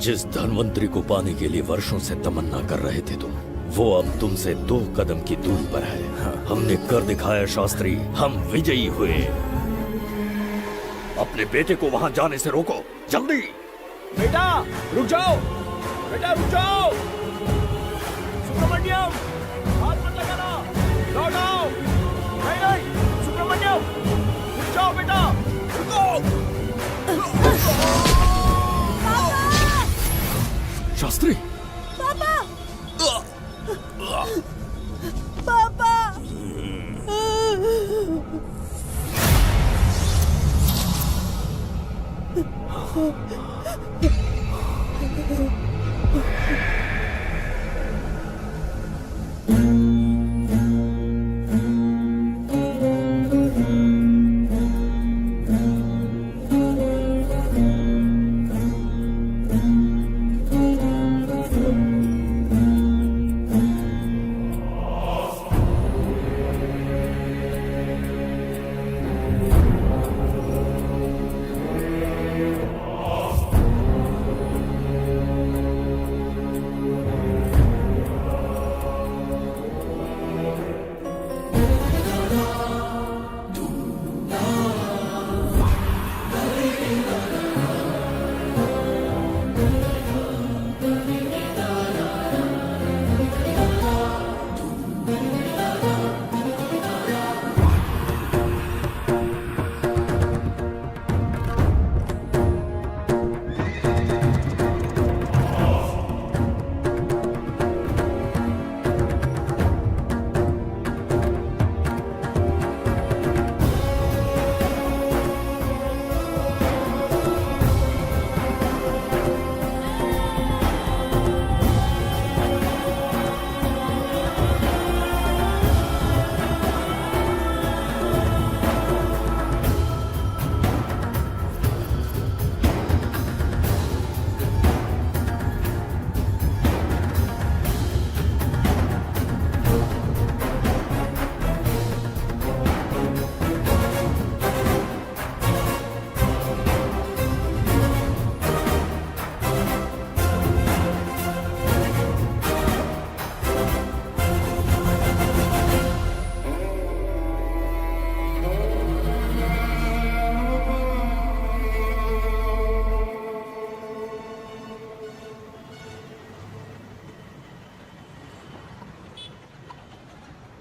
जिस धनवंतरी को पाने के लिए वर्षों से तमन्ना कर रहे थे तुम, वो अब तुमसे 2 कदम की दूरी पर है। हमने कर दिखाया शास्त्री, हम विजयी हुए। अपने बेटे को वहां जाने से रोको, जल्दी। बेटा रुक जाओ, बेटा रुक जाओ। सुब्रमण्यम, हाथ मत लगाना, लौट आओ। नहीं नहीं सुब्रमण्यम, रुक जाओ बेटा, रुको। शास्त्री, पापा! पापा!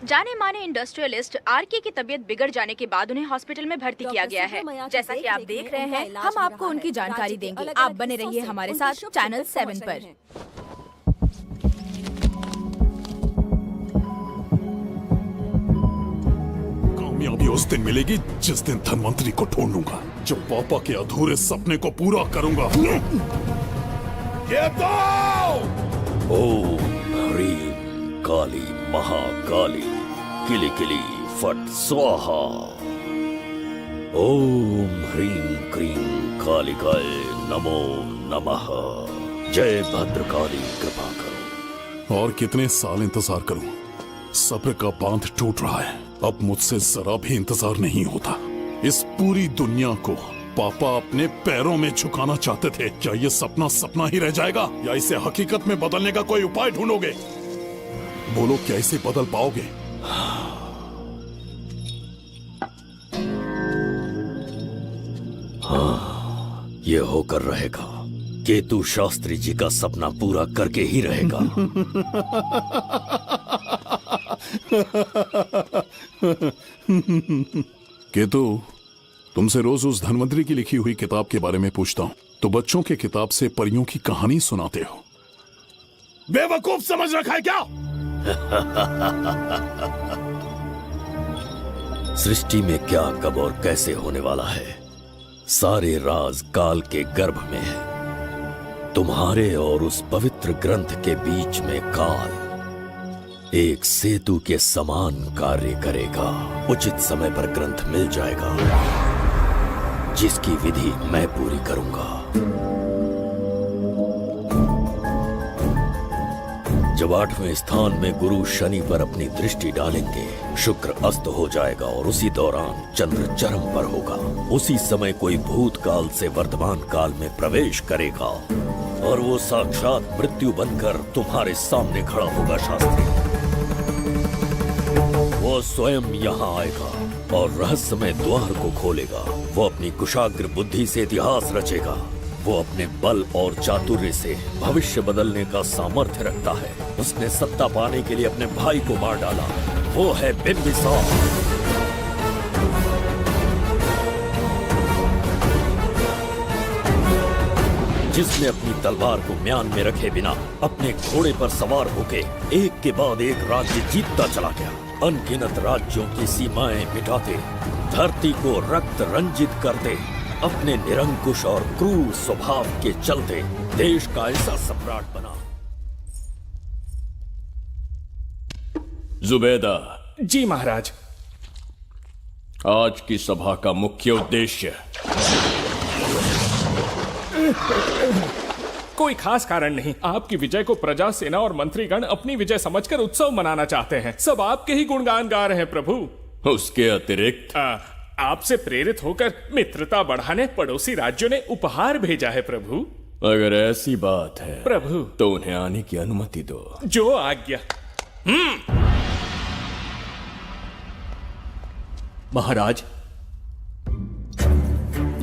जाने माने इंडस्ट्रियलिस्ट आरके की तबीयत बिगड़ जाने के बाद उन्हें हॉस्पिटल में भर्ती किया गया है। जैसा कि आप देख रहे हैं, हम आपको उनकी जानकारी देंगे। आप बने रहिए हमारे साथ चैनल 7 पर। कामयाबी उस दिन मिलेगी जिस दिन धनवंतरी को ढूंढूंगा, जो पापा के अधूरे सपने को पूरा करूंगा। ये तो ओम ह्रीं काली महाकाली किली किली फट स्वाहा। ओम ह्रीं क्रीं कालिकाय नमो नमः। जय भद्रकाली, कृपा करो। और कितने साल इंतजार करूं? सब्र का बांध टूट रहा है। अब मुझसे जरा भी इंतजार नहीं होता। इस पूरी दुनिया को पापा अपने पैरों में झुकाना चाहते थे। क्या ये सपना सपना ही रह जाएगा, या इसे हकीकत में बदलने का कोई उपाय ढूंढोगे? बोलो, क्या इसे बदल पाओगे? हाँ, ये होकर रहेगा। केतु शास्त्री जी का सपना पूरा करके ही रहेगा। केतु, तुमसे रोज उस धनवंतरी की लिखी हुई किताब के बारे में पूछता हूँ, तो बच्चों के किताब से परियों की कहानी सुनाते हो। बेवकूफ समझ रखा है क्या? सृष्टि में क्या, कब और कैसे होने वाला है, सारे राज काल के गर्भ में है। तुम्हारे और उस पवित्र ग्रंथ के बीच में काल एक सेतु के समान कार्य करेगा। उचित समय पर ग्रंथ मिल जाएगा, जिसकी विधि मैं पूरी करूंगा। जब 8वें स्थान में गुरु शनि पर अपनी दृष्टि डालेंगे, शुक्र अस्त हो जाएगा और उसी दौरान चंद्र चरम पर होगा। उसी समय कोई भूतकाल से वर्तमान काल में प्रवेश करेगा और वो साक्षात मृत्यु बनकर तुम्हारे सामने खड़ा होगा। शास्त्री, वो स्वयं यहाँ आएगा और रहस्यमय द्वार को खोलेगा। वो अपनी कुशाग्र बुद्धि से इतिहास रचेगा। वो अपने बल और चातुर्य से भविष्य बदलने का सामर्थ्य रखता है। उसने सत्ता पाने के लिए अपने भाई को मार डाला। वो है बिंबिसार। जिसने अपनी तलवार को म्यान में रखे बिना अपने घोड़े पर सवार होके एक के बाद एक राज्य जीतता चला गया। अनगिनत राज्यों की सीमाएं मिटाते, धरती को रक्त रंजित करते, अपने निरंकुश और क्रूर स्वभाव के चलते देश का ऐसा सम्राट बना। जुबेदा। जी महाराज। आज की सभा का मुख्य उद्देश्य कोई खास कारण नहीं। आपकी विजय को प्रजा, सेना और मंत्रीगण अपनी विजय समझकर उत्सव मनाना चाहते हैं। सब आपके ही गुणगान गा रहे हैं प्रभु। उसके अतिरिक्त आपसे प्रेरित होकर मित्रता बढ़ाने पड़ोसी राज्यों ने उपहार भेजा है प्रभु। अगर ऐसी बात है प्रभु तो उन्हें आने की अनुमति दो। जो आज्ञा। महाराज,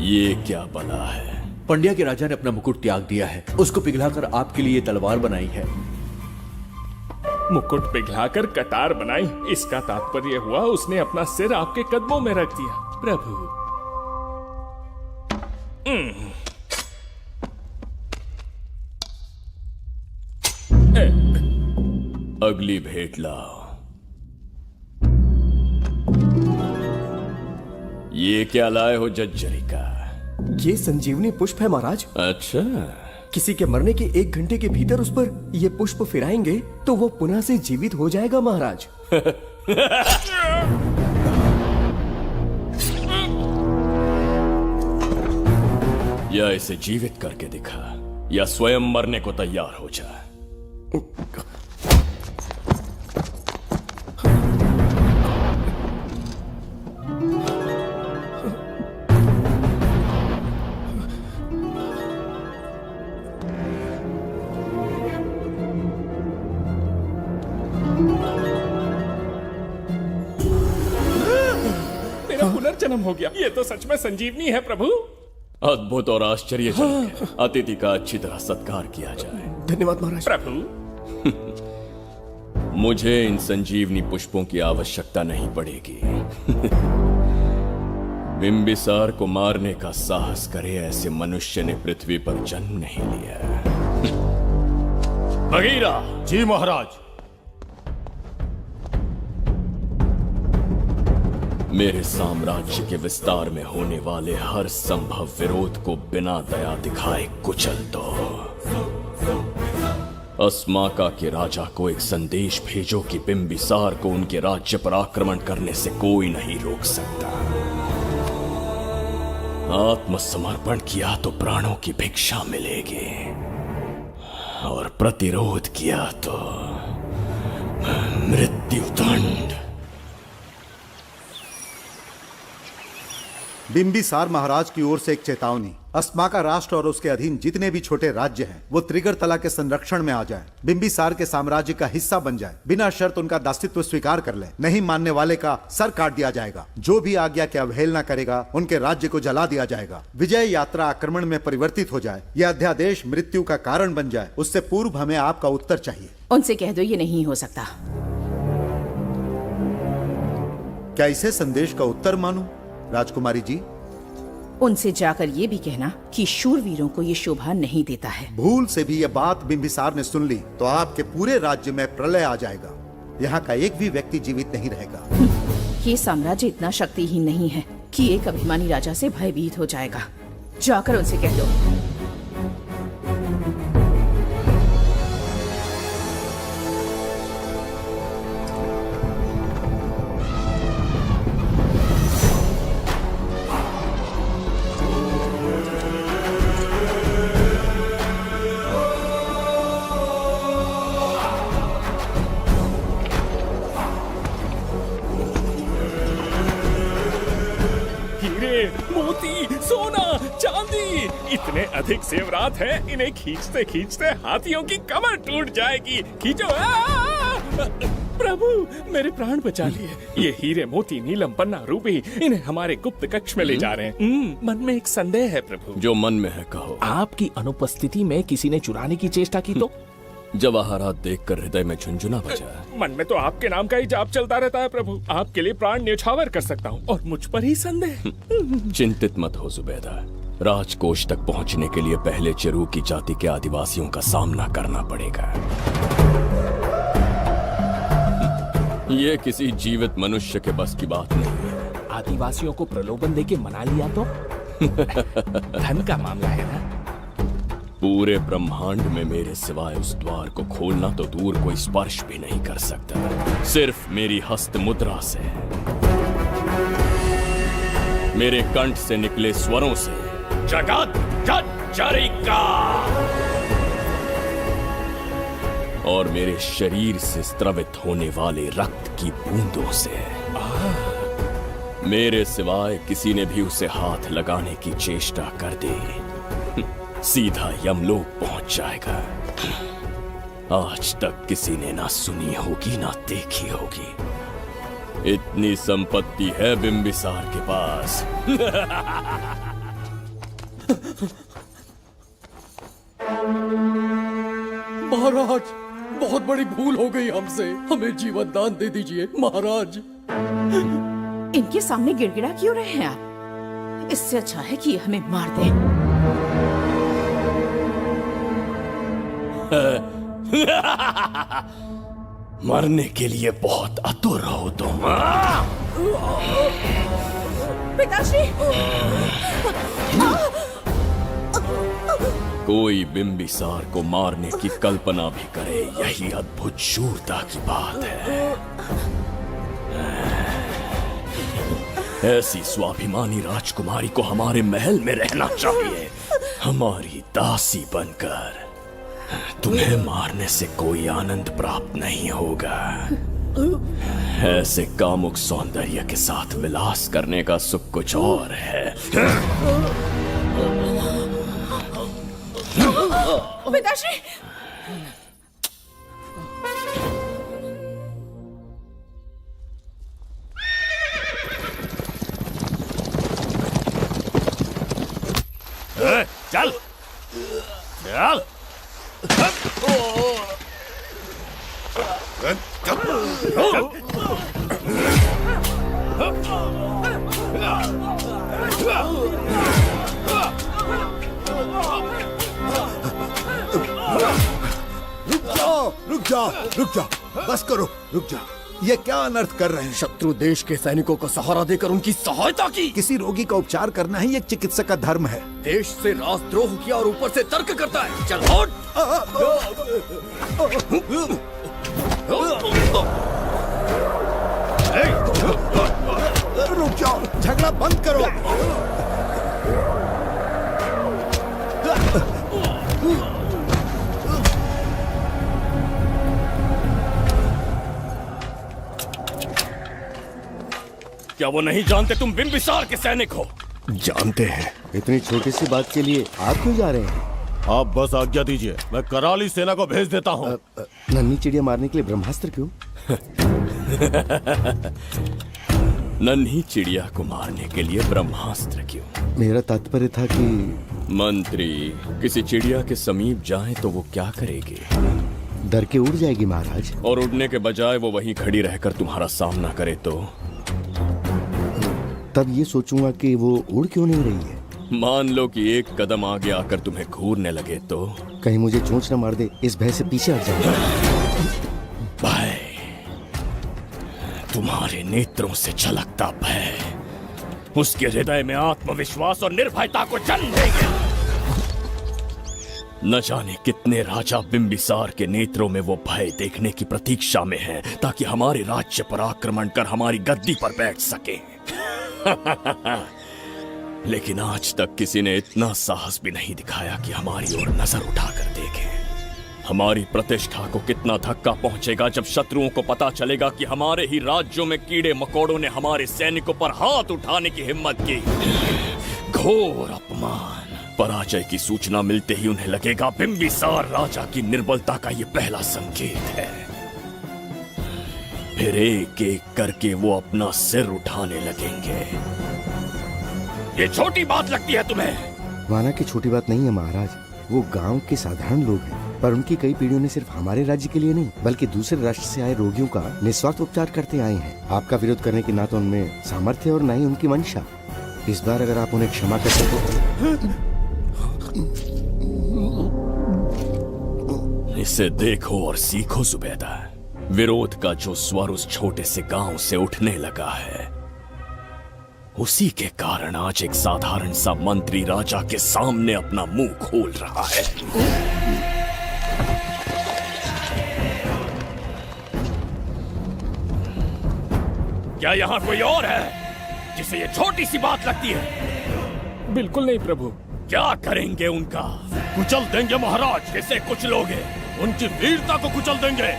ये क्या बला है? पंड्या के राजा ने अपना मुकुट त्याग दिया है। उसको पिघलाकर आपके लिए तलवार बनाई है। मुकुट पिघलाकर कटार बनाई, इसका तात्पर्य हुआ उसने अपना सिर आपके कदमों में रख दिया प्रभु। अगली भेंट लाओ। ये क्या लाए हो जज्जरी का? ये संजीवनी पुष्प है महाराज। अच्छा, किसी के मरने के 1 घंटे के भीतर उस पर ये पुष्प फिराएंगे तो वो पुनः से जीवित हो जाएगा महाराज। या इसे जीवित करके दिखा या स्वयं मरने को तैयार हो जा। पुनर्जन्म हो गया। ये तो सच में संजीवनी है प्रभु। अद्भुत और आश्चर्यजनक है। अतिथि का अच्छी तरह सत्कार किया जाए। धन्यवाद महाराज। प्रभु, मुझे इन संजीवनी पुष्पों की आवश्यकता नहीं पड़ेगी। बिंबिसार को मारने का साहस करे ऐसे मनुष्य ने पृथ्वी पर जन्म नहीं लिया। बगीरा। जी महाराज। मेरे साम्राज्य के विस्तार में होने वाले हर संभव विरोध को बिना दया दिखाए कुचल दो। अस्माका के राजा को एक संदेश भेजो कि बिंबिसार को उनके राज्य पर आक्रमण करने से कोई नहीं रोक सकता। आत्मसमर्पण किया तो प्राणों की भिक्षा मिलेगी और प्रतिरोध किया तो मृत्युदंड। बिंबिसार महाराज की ओर से एक चेतावनी। अस्माका राष्ट्र और उसके अधीन जितने भी छोटे राज्य हैं, वो त्रिगर्तला के संरक्षण में आ जाएं, बिंबिसार के साम्राज्य का हिस्सा बन जाए, बिना शर्त उनका दासत्व स्वीकार कर ले। नहीं मानने वाले का सर काट दिया जाएगा। जो भी आज्ञा की अवहेलना करेगा उनके राज्य को जला दिया जाएगा। विजय यात्रा आक्रमण में परिवर्तित हो जाए, यह अध्यादेश मृत्यु का कारण बन जाए, उससे पूर्व हमें आपका उत्तर चाहिए। उनसे कह दो ये नहीं हो सकता। क्या इसे संदेश का उत्तर मानूं? राजकुमारी जी, उनसे जाकर ये भी कहना कि शूरवीरों को ये शोभा नहीं देता है। भूल से भी ये बात बिंबिसार ने सुन ली तो आपके पूरे राज्य में प्रलय आ जाएगा। यहाँ का एक भी व्यक्ति जीवित नहीं रहेगा। ये साम्राज्य इतना शक्तिहीन नहीं है कि एक अभिमानी राजा से भयभीत हो जाएगा। जाकर उनसे कह दो। मोती, सोना, चांदी, इतने अधिक जेवरात हैं, इन्हें खींचते खींचते हाथियों की कमर टूट जाएगी। खींचो। प्रभु, मेरे प्राण बचा लिए। ये हीरे, मोती, नीलम, पन्ना, रूबी, इन्हें हमारे गुप्त कक्ष में ले जा रहे हैं। मन में एक संदेह है प्रभु। जो मन में है कहो। आपकी अनुपस्थिति में किसी ने चुराने की चेष्टा की तो? जवाहरात देखकर हृदय में झुंझुना बजा। मन में तो आपके नाम का ही जाप चलता रहता है प्रभु। आपके लिए प्राण न्यौछावर कर सकता हूँ और मुझ पर ही संदेह। चिंतित मत हो जुबैदा। राजकोष तक पहुंचने के लिए पहले चेरूकी जाति के आदिवासियों का सामना करना पड़ेगा। ये किसी जीवित मनुष्य के बस की बात नहीं है। आदिवासियों को प्रलोभन देके मना लिया तो? धन का मामला है ना? पूरे ब्रह्मांड में मेरे सिवाय उस द्वार को खोलना तो दूर कोई स्पर्श भी नहीं कर सकता, सिर्फ मेरी हस्त मुद्रा से, मेरे कंठ से निकले स्वरों से। जगत जचरिका और मेरे शरीर से स्त्रवित होने वाले रक्त की बूंदों से। मेरे सिवाय किसी ने भी उसे हाथ लगाने की चेष्टा कर दी, सीधा यमलोक पहुंच जाएगा। आज तक किसी ने ना सुनी होगी ना देखी होगी। इतनी संपत्ति है बिंबिसार के पास। महाराज, बहुत बड़ी भूल हो गई हमसे। हमें जीवन दान दे दीजिए महाराज। इनके सामने गिड़गिड़ा क्यों रहे हैं आप? इससे अच्छा है कि हमें मार दें। मरने के लिए बहुत आतुर हो तुम। पिताश्री! कोई बिंबिसार को मारने की कल्पना भी करे, यही अद्भुत शूरता की बात है। ऐसी स्वाभिमानी राजकुमारी को हमारे महल में रहना चाहिए, हमारी दासी बनकर। तुम्हें मारने से कोई आनंद प्राप्त नहीं होगा। ऐसे कामुक सौंदर्य के साथ विलास करने का सुख कुछ और है। पिताश्री! चल चल। रुक जाओ, बस करो, रुक जाओ। ये क्या अनर्थ कर रहे हैं? शत्रु देश के सैनिकों को सहारा देकर उनकी सहायता की। किसी रोगी का उपचार करना ही एक चिकित्सक का धर्म है। देश से राजद्रोह किया और ऊपर से तर्क करता है। चल हट। रुक जाओ, झगड़ा बंद करो। क्या वो नहीं जानते तुम बिंबिसार के सैनिक हो? जानते हैं। इतनी छोटी सी बात के लिए आप क्यों जा रहे हैं? आप बस आज्ञा दीजिए, मैं कराली सेना को भेज देता हूँ। नन्ही चिड़िया मारने के लिए ब्रह्मास्त्र क्यों? नन्ही चिड़िया को मारने के लिए ब्रह्मास्त्र क्यों? मेरा तात्पर्य था कि मंत्री किसी चिड़िया के समीप जाए तो वो क्या करेगी? डर के उड़ जाएगी महाराज। और उड़ने के बजाय वो वहीं खड़ी रहकर तुम्हारा सामना करे तो? तब ये सोचूंगा कि वो उड़ क्यों नहीं रही है। मान लो कि एक कदम आगे आकर तुम्हें घूरने लगे तो? कहीं मुझे चोंच न मार दे, इस भय से पीछे हट जाऊंगा। भय, तुम्हारे नेत्रों से झलकता भय उसके हृदय में आत्मविश्वास और निर्भयता को जन्म देगा। न जाने कितने राजा बिंबिसार के नेत्रों में वो भय देखने की प्रतीक्षा में हैं, ताकि हमारे राज्य पर आक्रमण कर हमारी गद्दी पर बैठ सके। लेकिन आज तक किसी ने इतना साहस भी नहीं दिखाया कि हमारी ओर नजर उठाकर देखे। हमारी प्रतिष्ठा को कितना धक्का पहुंचेगा जब शत्रुओं को पता चलेगा कि हमारे ही राज्यों में कीड़े मकोड़ों ने हमारे सैनिकों पर हाथ उठाने की हिम्मत की। घोर अपमान। पराजय की सूचना मिलते ही उन्हें लगेगा बिंबिसार राजा की निर्बलता का ये पहला संकेत है। फिर एक एक करके वो अपना सिर उठाने लगेंगे। ये छोटी बात लगती है तुम्हें? माना कि छोटी बात नहीं है महाराज, वो गांव के साधारण लोग हैं, पर उनकी कई पीढ़ियों ने सिर्फ हमारे राज्य के लिए नहीं बल्कि दूसरे राष्ट्र से आए रोगियों का निस्वार्थ उपचार करते आए हैं। आपका विरोध करने की ना तो उनमें सामर्थ्य और ना ही उनकी मंशा। इस बार अगर आप उन्हें क्षमा कर सको। इसे देखो और सीखो जुबैदा। विरोध का जो स्वर उस छोटे से गांव से उठने लगा है, उसी के कारण आज एक साधारण सा मंत्री राजा के सामने अपना मुंह खोल रहा है। क्या यहाँ कोई और है जिसे ये छोटी सी बात लगती है? बिल्कुल नहीं प्रभु। क्या करेंगे उनका? कुचल देंगे महाराज। किसे कुचलोगे? उनकी वीरता को कुचल देंगे।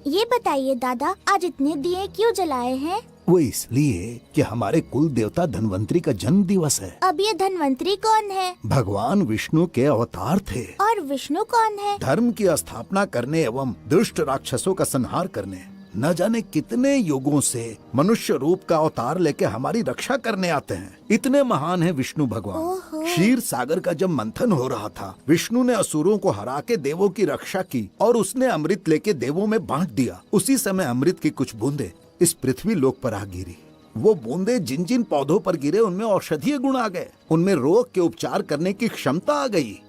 ये बताइए दादा, आज इतने दिए क्यों जलाए हैं? वो इसलिए कि हमारे कुल देवता धन्वंतरी का जन्म दिवस है। अब ये धन्वंतरी कौन है? भगवान विष्णु के अवतार थे। और विष्णु कौन है? धर्म की स्थापना करने एवं दुष्ट राक्षसों का संहार करने न जाने कितने युगों से मनुष्य रूप का अवतार लेके हमारी रक्षा करने आते हैं। इतने महान है विष्णु भगवान। क्षीर सागर का जब मंथन हो रहा था, विष्णु ने असुरों को हरा के देवों की रक्षा की और उसने अमृत लेके देवों में बांट दिया। उसी समय अमृत की कुछ बूंदे इस पृथ्वी लोक पर आ गिरी। वो बूंदे जिन जिन पौधों पर गिरे उनमें औषधीय गुण आ गए, उनमें रोग के उपचार करने की क्षमता आ गई।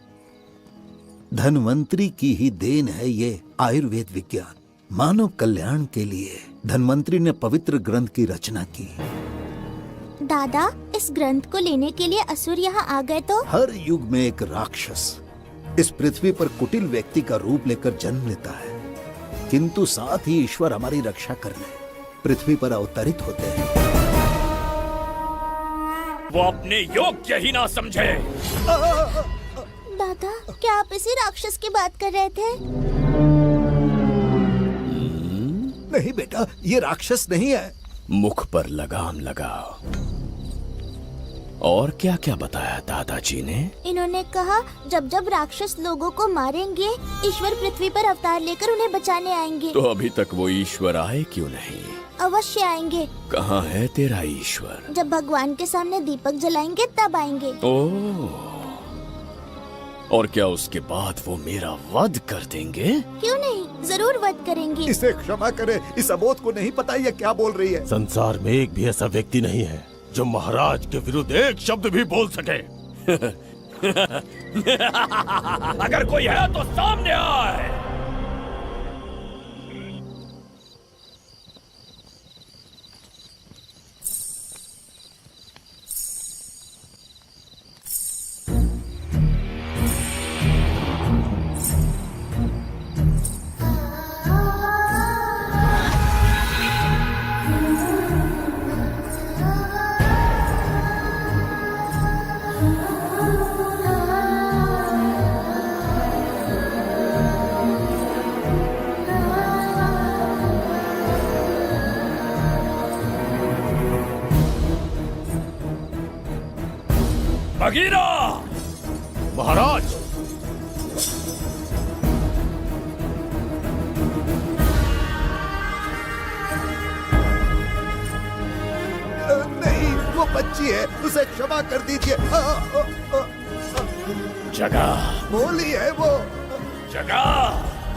धन्वंतरी की ही देन है ये आयुर्वेद विज्ञान। मानव कल्याण के लिए धन्वंतरी ने पवित्र ग्रंथ की रचना की। दादा, इस ग्रंथ को लेने के लिए असुर यहाँ आ गए तो? हर युग में एक राक्षस इस पृथ्वी पर कुटिल व्यक्ति का रूप लेकर जन्म लेता है, किंतु साथ ही ईश्वर हमारी रक्षा करने पृथ्वी पर अवतरित होते हैं। वो अपने योग्य ही ना समझे। दादा, क्या आप इसी राक्षस की बात कर रहे थे? नहीं बेटा, ये राक्षस नहीं है। मुख पर लगाम लगाओ। और क्या क्या बताया दादाजी ने? इन्होंने कहा जब जब राक्षस लोगों को मारेंगे, ईश्वर पृथ्वी पर अवतार लेकर उन्हें बचाने आएंगे। तो अभी तक वो ईश्वर आए क्यों नहीं? अवश्य आएंगे। कहाँ है तेरा ईश्वर? जब भगवान के सामने दीपक जलाएंगे तब आएंगे। ओह, और क्या उसके बाद वो मेरा वध कर देंगे? क्यों नहीं, जरूर वध करेंगे। इसे क्षमा करे, इस अबोध को नहीं पता ये क्या बोल रही है। संसार में एक भी ऐसा व्यक्ति नहीं है जो महाराज के विरुद्ध एक शब्द भी बोल सके। अगर कोई है तो सामने आए। बगीरा! महाराज, नहीं, वो बच्ची है, उसे क्षमा कर दीजिए। जगह बोली है वो। जगह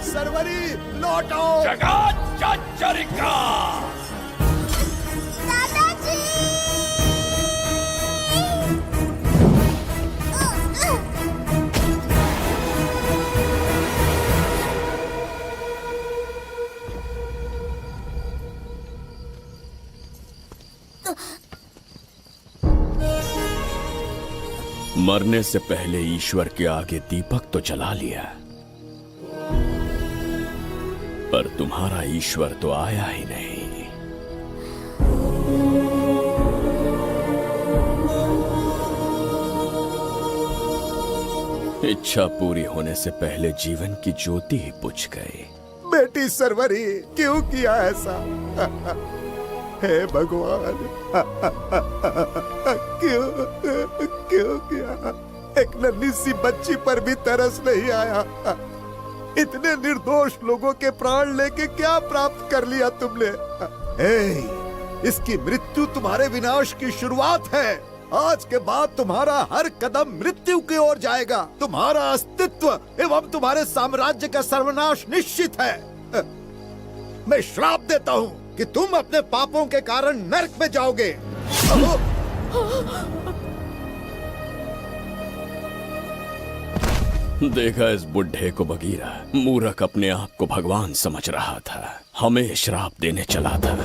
सरवरी लौटो। जगह चचरिका। मरने से पहले ईश्वर के आगे दीपक तो जला लिया, पर तुम्हारा ईश्वर तो आया ही नहीं। इच्छा पूरी होने से पहले जीवन की ज्योति ही बुझ गई। बेटी सरवरी, क्यों किया ऐसा? हे भगवान, क्यों क्यों किया? एक नन्ही सी बच्ची पर भी तरस नहीं आया। इतने निर्दोष लोगों के प्राण लेके क्या प्राप्त कर लिया तुमने? इसकी मृत्यु तुम्हारे विनाश की शुरुआत है। आज के बाद तुम्हारा हर कदम मृत्यु की ओर जाएगा। तुम्हारा अस्तित्व एवं तुम्हारे साम्राज्य का सर्वनाश निश्चित है। मैं श्राप देता हूँ कि तुम अपने पापों के कारण नरक में जाओगे। देखा इस बुढ़े को बगीरा, मूर्ख अपने आप को भगवान समझ रहा था, हमें श्राप देने चला था।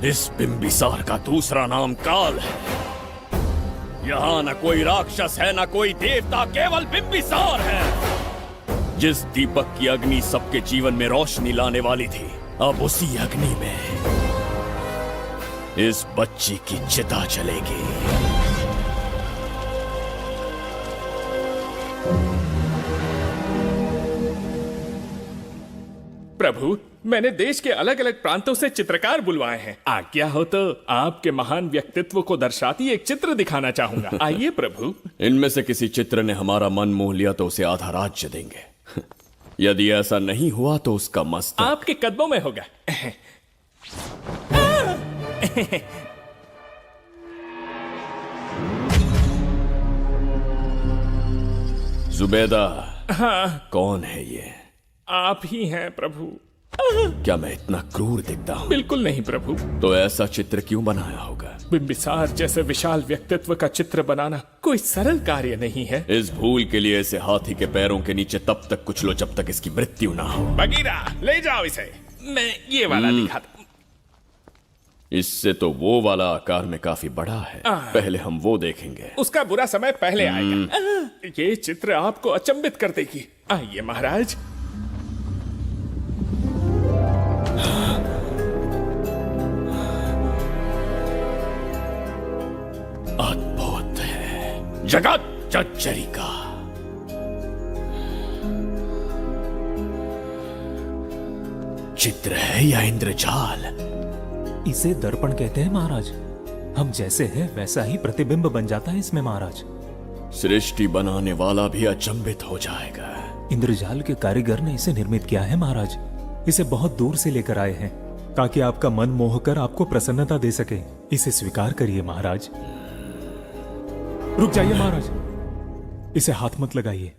इस बिंबिसार का दूसरा नाम काल है। यहाँ न कोई राक्षस है, न कोई देवता, केवल बिंबिसार है। जिस दीपक की अग्नि सबके जीवन में रोशनी लाने वाली थी, अब उसी अग्नि में इस बच्ची की चिता जलेगी। प्रभु, मैंने देश के अलग अलग प्रांतों से चित्रकार बुलवाए हैं। आज्ञा हो तो आपके महान व्यक्तित्व को दर्शाती एक चित्र दिखाना चाहूंगा। आइए प्रभु। इनमें से किसी चित्र ने हमारा मन मोह लिया तो उसे आधा राज्य देंगे। यदि ऐसा नहीं हुआ तो उसका मस्तक आपके कदमों में होगा। जुबैदा, हाँ, कौन है ये? आप ही हैं प्रभु। क्या मैं इतना क्रूर दिखता हूँ? बिल्कुल नहीं प्रभु। तो ऐसा चित्र क्यों बनाया होगा? बिंबिसार जैसे विशाल व्यक्तित्व का चित्र बनाना कोई सरल कार्य नहीं है। इस भूल के लिए इसे हाथी के पैरों के नीचे तब तक कुचलो जब तक इसकी मृत्यु ना हो। बगीरा, ले जाओ इसे। मैं ये वाला दिखाता। इससे तो वो वाला आकार में काफी बड़ा है। पहले हम वो देखेंगे। उसका बुरा समय पहले आएगा। ये चित्र आपको अचंभित कर देगी। आइए महाराज। अद्भुत है, जगत जज्जरिका। चित्र है या इंद्रजाल? इसे दर्पण कहते हैं महाराज। हम जैसे हैं वैसा ही प्रतिबिंब बन जाता है इसमें महाराज। सृष्टि बनाने वाला भी अचंभित हो जाएगा। इंद्रजाल के कारीगर ने इसे निर्मित किया है महाराज। इसे बहुत दूर से लेकर आए हैं ताकि आपका मन मोह कर आपको प्रसन्नता दे सके। इसे स्वीकार करिए महाराज। रुक जाइए महाराज, इसे हाथ मत लगाइए।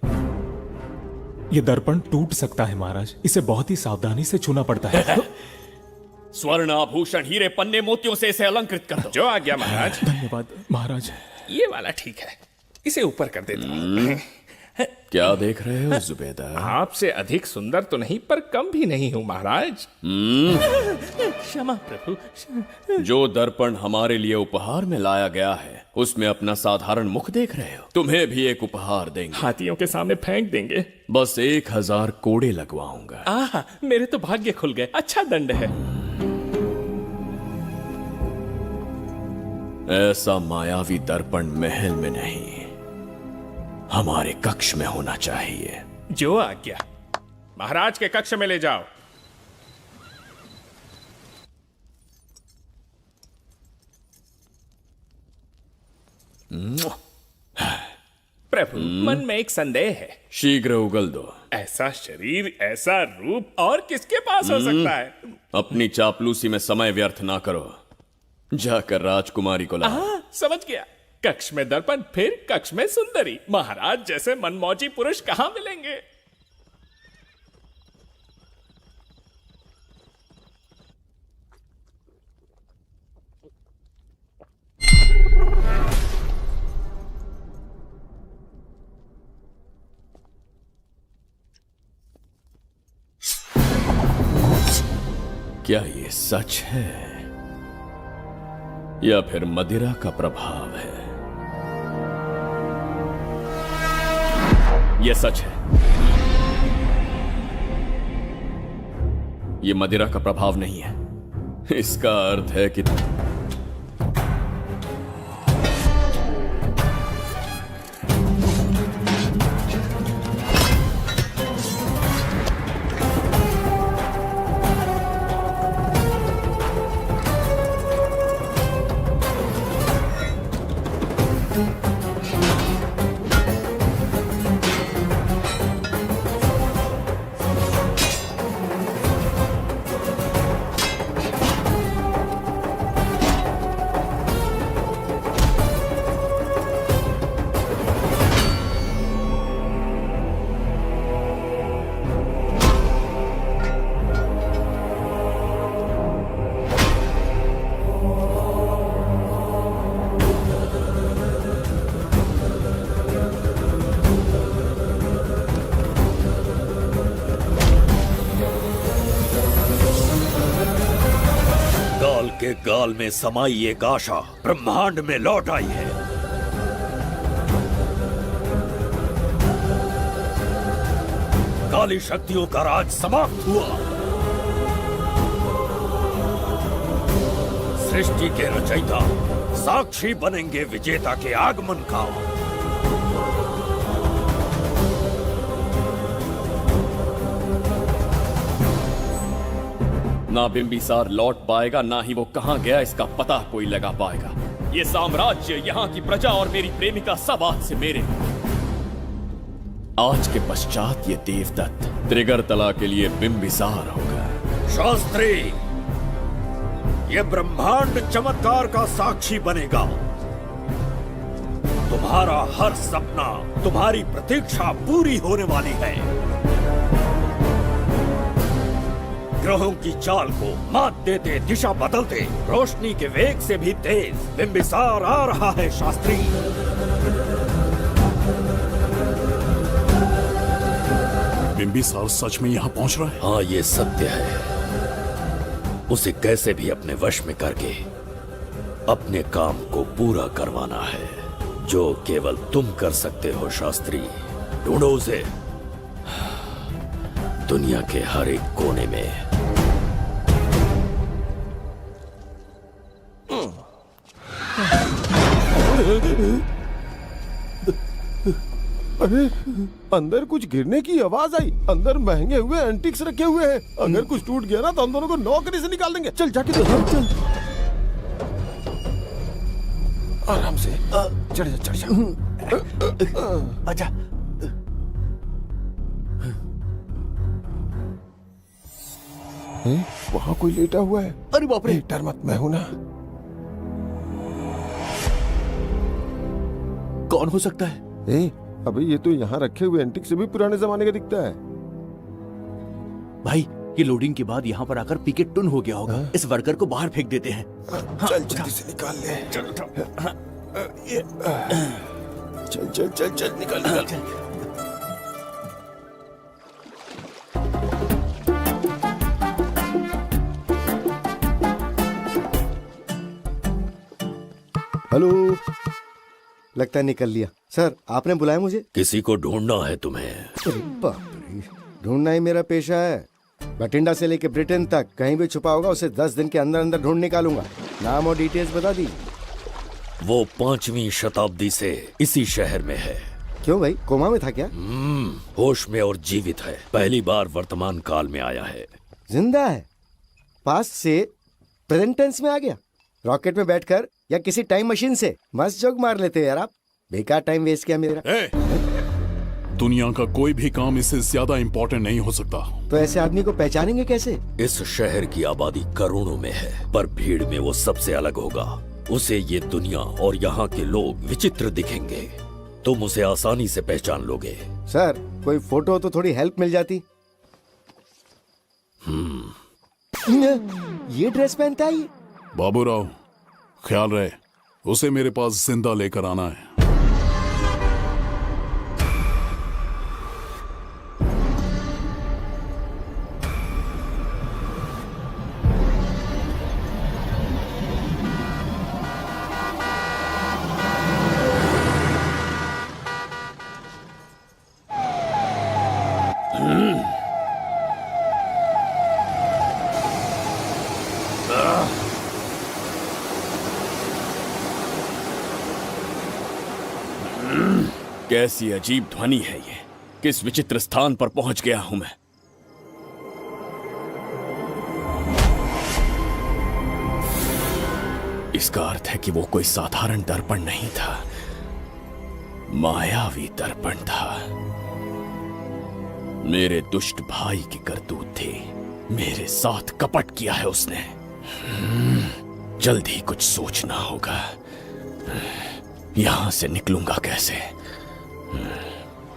ये दर्पण टूट सकता है महाराज। इसे बहुत ही सावधानी से छूना पड़ता है। स्वर्ण आभूषण, हीरे, पन्ने, मोतियों से इसे अलंकृत कर दो। जो आज्ञा महाराज। धन्यवाद महाराज। ये वाला ठीक है, इसे ऊपर कर देता हूँ। क्या देख रहे हो जुबैदा? आपसे अधिक सुंदर तो नहीं पर कम भी नहीं हूँ महाराज। क्षमा प्रभु। जो दर्पण हमारे लिए उपहार में लाया गया है उसमें अपना साधारण मुख देख रहे हो? तुम्हें भी एक उपहार देंगे। हाथियों के सामने फेंक देंगे। बस 1000 कोड़े लगवाऊंगा। आहा, मेरे तो भाग्य खुल गए। अच्छा दंड है। ऐसा मायावी दर्पण महल में नहीं, हमारे कक्ष में होना चाहिए। जो आज्ञा। महाराज के कक्ष में ले जाओ। प्रभु, मन में एक संदेह है। शीघ्र उगल दो। ऐसा शरीर, ऐसा रूप और किसके पास हो सकता है? अपनी चापलूसी में समय व्यर्थ ना करो। जाकर राजकुमारी को लाओ। समझ गया। कक्ष में दर्पण, फिर कक्ष में सुंदरी। महाराज जैसे मनमौजी पुरुष कहां मिलेंगे? क्या ये सच है या फिर मदिरा का प्रभाव है? ये सच है। ये मदिरा का प्रभाव नहीं है। इसका अर्थ है कि के गाल में समाई एक आशा ब्रह्मांड में लौट आई है। काली शक्तियों का राज समाप्त हुआ। सृष्टि के रचयिता साक्षी बनेंगे विजेता के आगमन का। ना बिंबिसार लौट पाएगा, ना ही वो कहां गया इसका पता कोई लगा पाएगा। ये साम्राज्य, यहाँ की प्रजा और मेरी प्रेमिका सब आज से मेरे। आज के पश्चात ये देवदत्त त्रिगर्तला के लिए बिंबिसार होगा। शास्त्री, ये ब्रह्मांड चमत्कार का साक्षी बनेगा। तुम्हारा हर सपना, तुम्हारी प्रतीक्षा पूरी होने वाली है। ग्रहों की चाल को मात देते, दिशा बदलते, रोशनी के वेग से भी तेज बिंबिसार आ रहा है शास्त्री। बिंबिसार सच में यहाँ पहुँच रहा है? हाँ, ये सत्य है। उसे कैसे भी अपने वश में करके अपने काम को पूरा करवाना है, जो केवल तुम कर सकते हो शास्त्री। ढूंढो उसे दुनिया के हर एक कोने में। अरे अंदर कुछ गिरने की आवाज आई। अंदर महंगे हुए एंटिक्स रखे हुए हैं। अगर कुछ टूट गया ना तो हम दोनों को नौकरी से निकाल देंगे। चल जाके देख। चल आराम से चढ़ जा, चढ़ जा। आजा। वहाँ कोई लेटा हुआ है। अरे बाप रे, डर मत, मैं हूं ना। कौन हो सकता है? अबे ये तो यहाँ रखे हुए एंटिक से भी पुराने जमाने का दिखता है। भाई, ये लोडिंग के बाद यहाँ पर आकर पीके टुन हो गया होगा। इस वर्कर को बाहर फेंक देते हैं। चल जल्दी से निकाल ले। चल चल चल चल निकाल निकाल। हेलो, लगता है निकल लिया। सर, आपने बुलाया मुझे? किसी को ढूंढना है तुम्हें। अरे बाप रे, ढूंढना ही मेरा पेशा है। बठिंडा से लेके ब्रिटेन तक कहीं भी छुपा होगा उसे 10 दिन के अंदर अंदर ढूंढ निकालूंगा। नाम और डिटेल्स बता दीजिए। वो 5वीं शताब्दी से इसी शहर में है। क्यों भाई, कोमा में था क्या? होश में और जीवित है। पहली बार वर्तमान काल में आया है। जिंदा है? पास्ट से प्रेजेंट टेंस में आ गया? रॉकेट में बैठकर या किसी टाइम मशीन से? मस्त जोक मार लेते हो यार आप। बेकार टाइम वेस्ट किया मेरा। दुनिया का कोई भी काम इससे ज्यादा इम्पोर्टेंट नहीं हो सकता। तो ऐसे आदमी को पहचानेंगे कैसे? इस शहर की आबादी करोड़ों में है, पर भीड़ में वो सबसे अलग होगा। उसे ये दुनिया और यहाँ के लोग विचित्र दिखेंगे। तुम उसे आसानी से पहचान लोगे। सर, कोई फोटो हो तो थोड़ी हेल्प मिल जाती। ये ड्रेस पहनता है ये? बाबूराव, ख्याल रहे, उसे मेरे पास जिंदा लेकर आना है। कैसी अजीब ध्वनि है ये। किस विचित्र स्थान पर पहुंच गया हूं मैं। इसका अर्थ है कि वो कोई साधारण दर्पण नहीं था, मायावी दर्पण था। मेरे दुष्ट भाई की करतूत थी। मेरे साथ कपट किया है उसने। जल्दी कुछ सोचना होगा। यहां से निकलूंगा कैसे,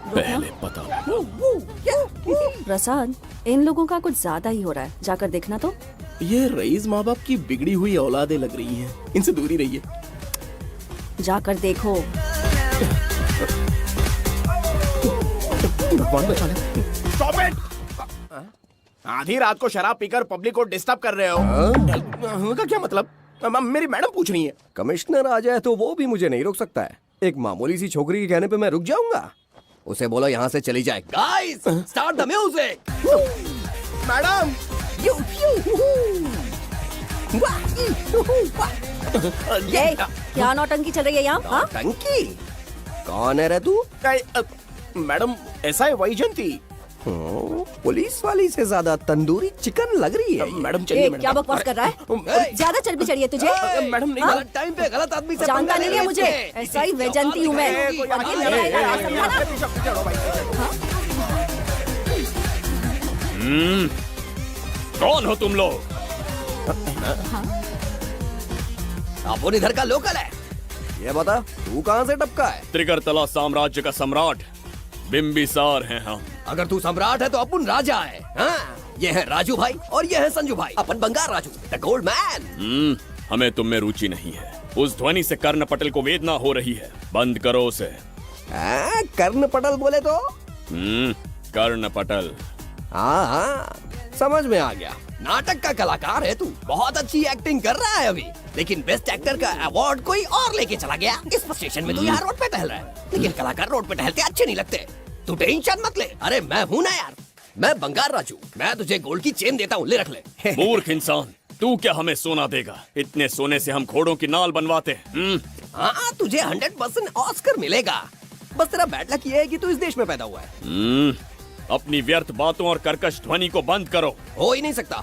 पहले पता प्रसाद, इन लोगों का कुछ ज्यादा ही हो रहा है। जाकर देखना तो। ये रईस माँ बाप की बिगड़ी हुई औलादें लग रही हैं। इनसे दूरी रहिए। जाकर देखो। भगवान बचा ले। Stop it! आधी रात को शराब पीकर पब्लिक को डिस्टर्ब कर रहे हो। का क्या मतलब? मेरी मैडम पूछ रही है। कमिश्नर आ जाए तो वो भी मुझे नहीं रोक सकता है। एक मामूली सी छोकरी के कहने पे मैं रुक जाऊंगा? उसे बोलो यहाँ से चली जाए। Guys, start the music. Madam, ये क्या नौटंकी चल रही है यहाँ? हाँ? टंकी? कौन है रे तू? मैडम ऐसा है वैजंती। पुलिस वाली से ज्यादा तंदूरी चिकन लग रही है। मैडम ए, चलिए। क्या बकवास कर रहा है? ज्यादा चर्बी चढ़ी है तुझे? मैडम नहीं, हाँ? गलत टाइम पे गलत आदमी से जानता पंगा नहीं है ले मुझे। लेते। ऐसा ही वैजंती हूँ मैं। और ये लड़ाई का समझा ना? कौन हो तुम लोग? अपन इधर का लोकल है। ये बता, तू कहाँ से टपका है? त्रिगर्तला साम्राज्य का सम्राट बिंबिसार हैं हम। अगर तू सम्राट है तो अपन राजा है। हाँ? ये है राजू भाई और ये है संजू भाई, अपन बंगार राजू, द गोल्ड मैन। हमें तुम में रुचि नहीं है। उस ध्वनि से कर्ण पटल को वेदना हो रही है, बंद करो उसे। कर्ण पटल बोले तो? कर्ण पटल। हाँ, समझ में आ गया। नाटक का कलाकार है तू, बहुत अच्छी एक्टिंग कर रहा है अभी, लेकिन बेस्ट एक्टर का अवार्ड कोई और लेके चला गया। इस स्टेशन में तू यहाँ रोड पे टहल रहा है, लेकिन कलाकार रोड पे टहलते अच्छे नहीं लगते। तू टेंशन मत ले। अरे मैं हूँ ना यार, मैं बंगार राजू, मैं तुझे गोल्ड की चेन देता हूँ, ले रख ले। मूर्ख इंसान, तू क्या हमें सोना देगा? इतने सोने से हम घोड़ों की नाल बनवाते हैं। हाँ, तुझे 100% ऑस्कर मिलेगा। बस तेरा बैड लक ये है कि तू इस देश में पैदा हुआ है। अपनी व्यर्थ बातों और कर्कश ध्वनि को बंद करो। हो ही नहीं सकता।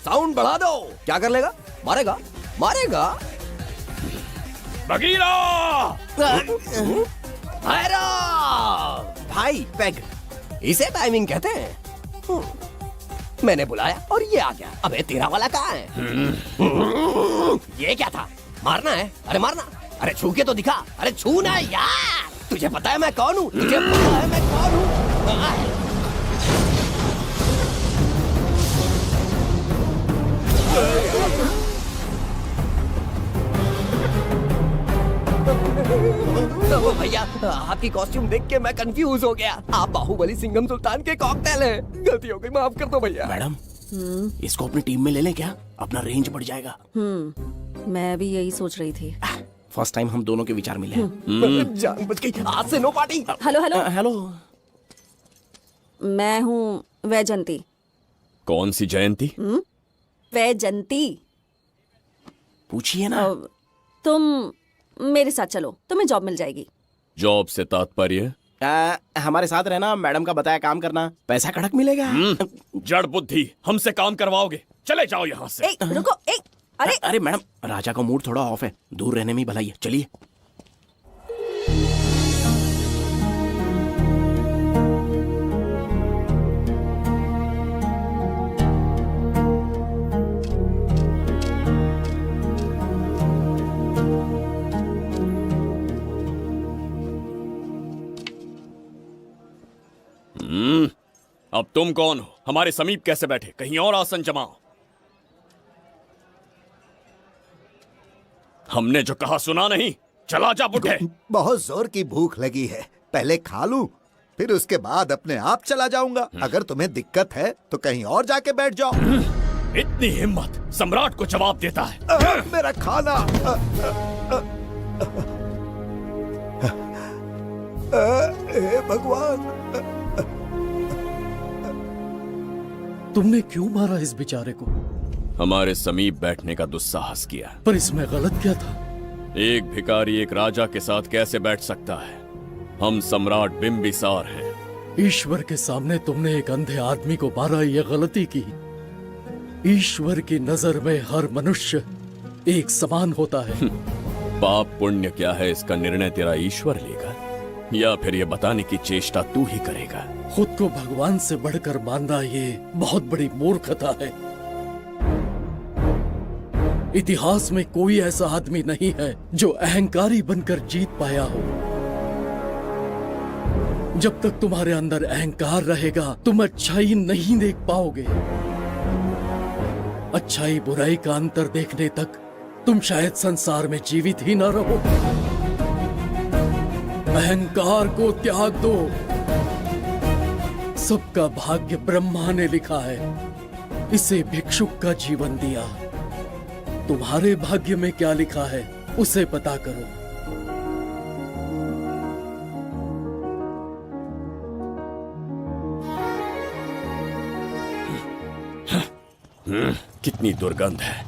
साउंड बढ़ा दो। क्या कर लेगा? मारेगा? मारेगा? बगीरा! भाई पैग, इसे टाइमिंग कहते हैं। मैंने बुलाया और ये आ गया। अबे तेरा वाला कहाँ है? ये क्या था? मारना है? अरे मारना। अरे छू के तो दिखा। अरे छू ना यार। तुझे पता है मैं कौन हूँ? तुझे पता है मैं कौन हूँ? भैया, आपकी कॉस्ट्यूम देख के मैं कंफ्यूज हो गया। आप बाहुबली सिंघम सुल्तान के कॉकटेल हैं। गलती हो गई, माफ कर दो भैया। मैडम, इसको अपनी टीम में ले लें क्या? अपना रेंज बढ़ जाएगा। मैं भी यही सोच रही थी। फर्स्ट टाइम हम दोनों के विचार मिले। जान बच गई। आज से no party. Hello hello hello, मैं हूँ वैजंती। कौन सी जयंती? वैजंती। पूछिए ना। तुम मेरे साथ चलो, तुम्हें जॉब मिल जाएगी। जॉब से तात्पर्य? हमारे साथ रहना, मैडम का बताया काम करना, पैसा कड़क मिलेगा। जड़ बुद्धि, हमसे काम करवाओगे? चले जाओ यहाँ से। रुको। अरे मैडम, राजा का मूड थोड़ा ऑफ है, दूर रहने में ही भलाई है। चलिए। अब तुम कौन हो? हमारे समीप कैसे बैठे? कहीं और आसन जमाओ। हमने जो कहा सुना नहीं? चला जा बुढ़े। बहुत जोर की भूख लगी है, पहले खा लूं, फिर उसके बाद अपने आप चला जाऊंगा। अगर तुम्हें दिक्कत है तो कहीं और जाके बैठ जाओ। इतनी हिम्मत, सम्राट को जवाब देता है। मेरा खाना। हे भगवान, तुमने क्यों मारा इस बेचारे को? हमारे समीप बैठने का दुस्साहस किया। पर इसमें गलत क्या था? एक भिखारी एक राजा के साथ कैसे बैठ सकता है? हम सम्राट बिंबिसार हैं। ईश्वर के सामने तुमने एक अंधे आदमी को मारा, ये गलती की। ईश्वर की नजर में हर मनुष्य एक समान होता है। पाप पुण्य क्या है, इसका निर्णय तेरा ईश्वर लेगा या फिर ये बताने की चेष्टा तू ही करेगा? खुद को भगवान से बढ़कर मानना ये बहुत बड़ी मूर्खता है। इतिहास में कोई ऐसा आदमी नहीं है जो अहंकारी बनकर जीत पाया हो। जब तक तुम्हारे अंदर अहंकार रहेगा, तुम अच्छाई नहीं देख पाओगे। अच्छाई बुराई का अंतर देखने तक तुम शायद संसार में जीवित ही न रहो। अहंकार को त्याग दो। सबका भाग्य ब्रह्मा ने लिखा है, इसे भिक्षुक का जीवन दिया। तुम्हारे भाग्य में क्या लिखा है उसे पता करो। कितनी दुर्गंध है।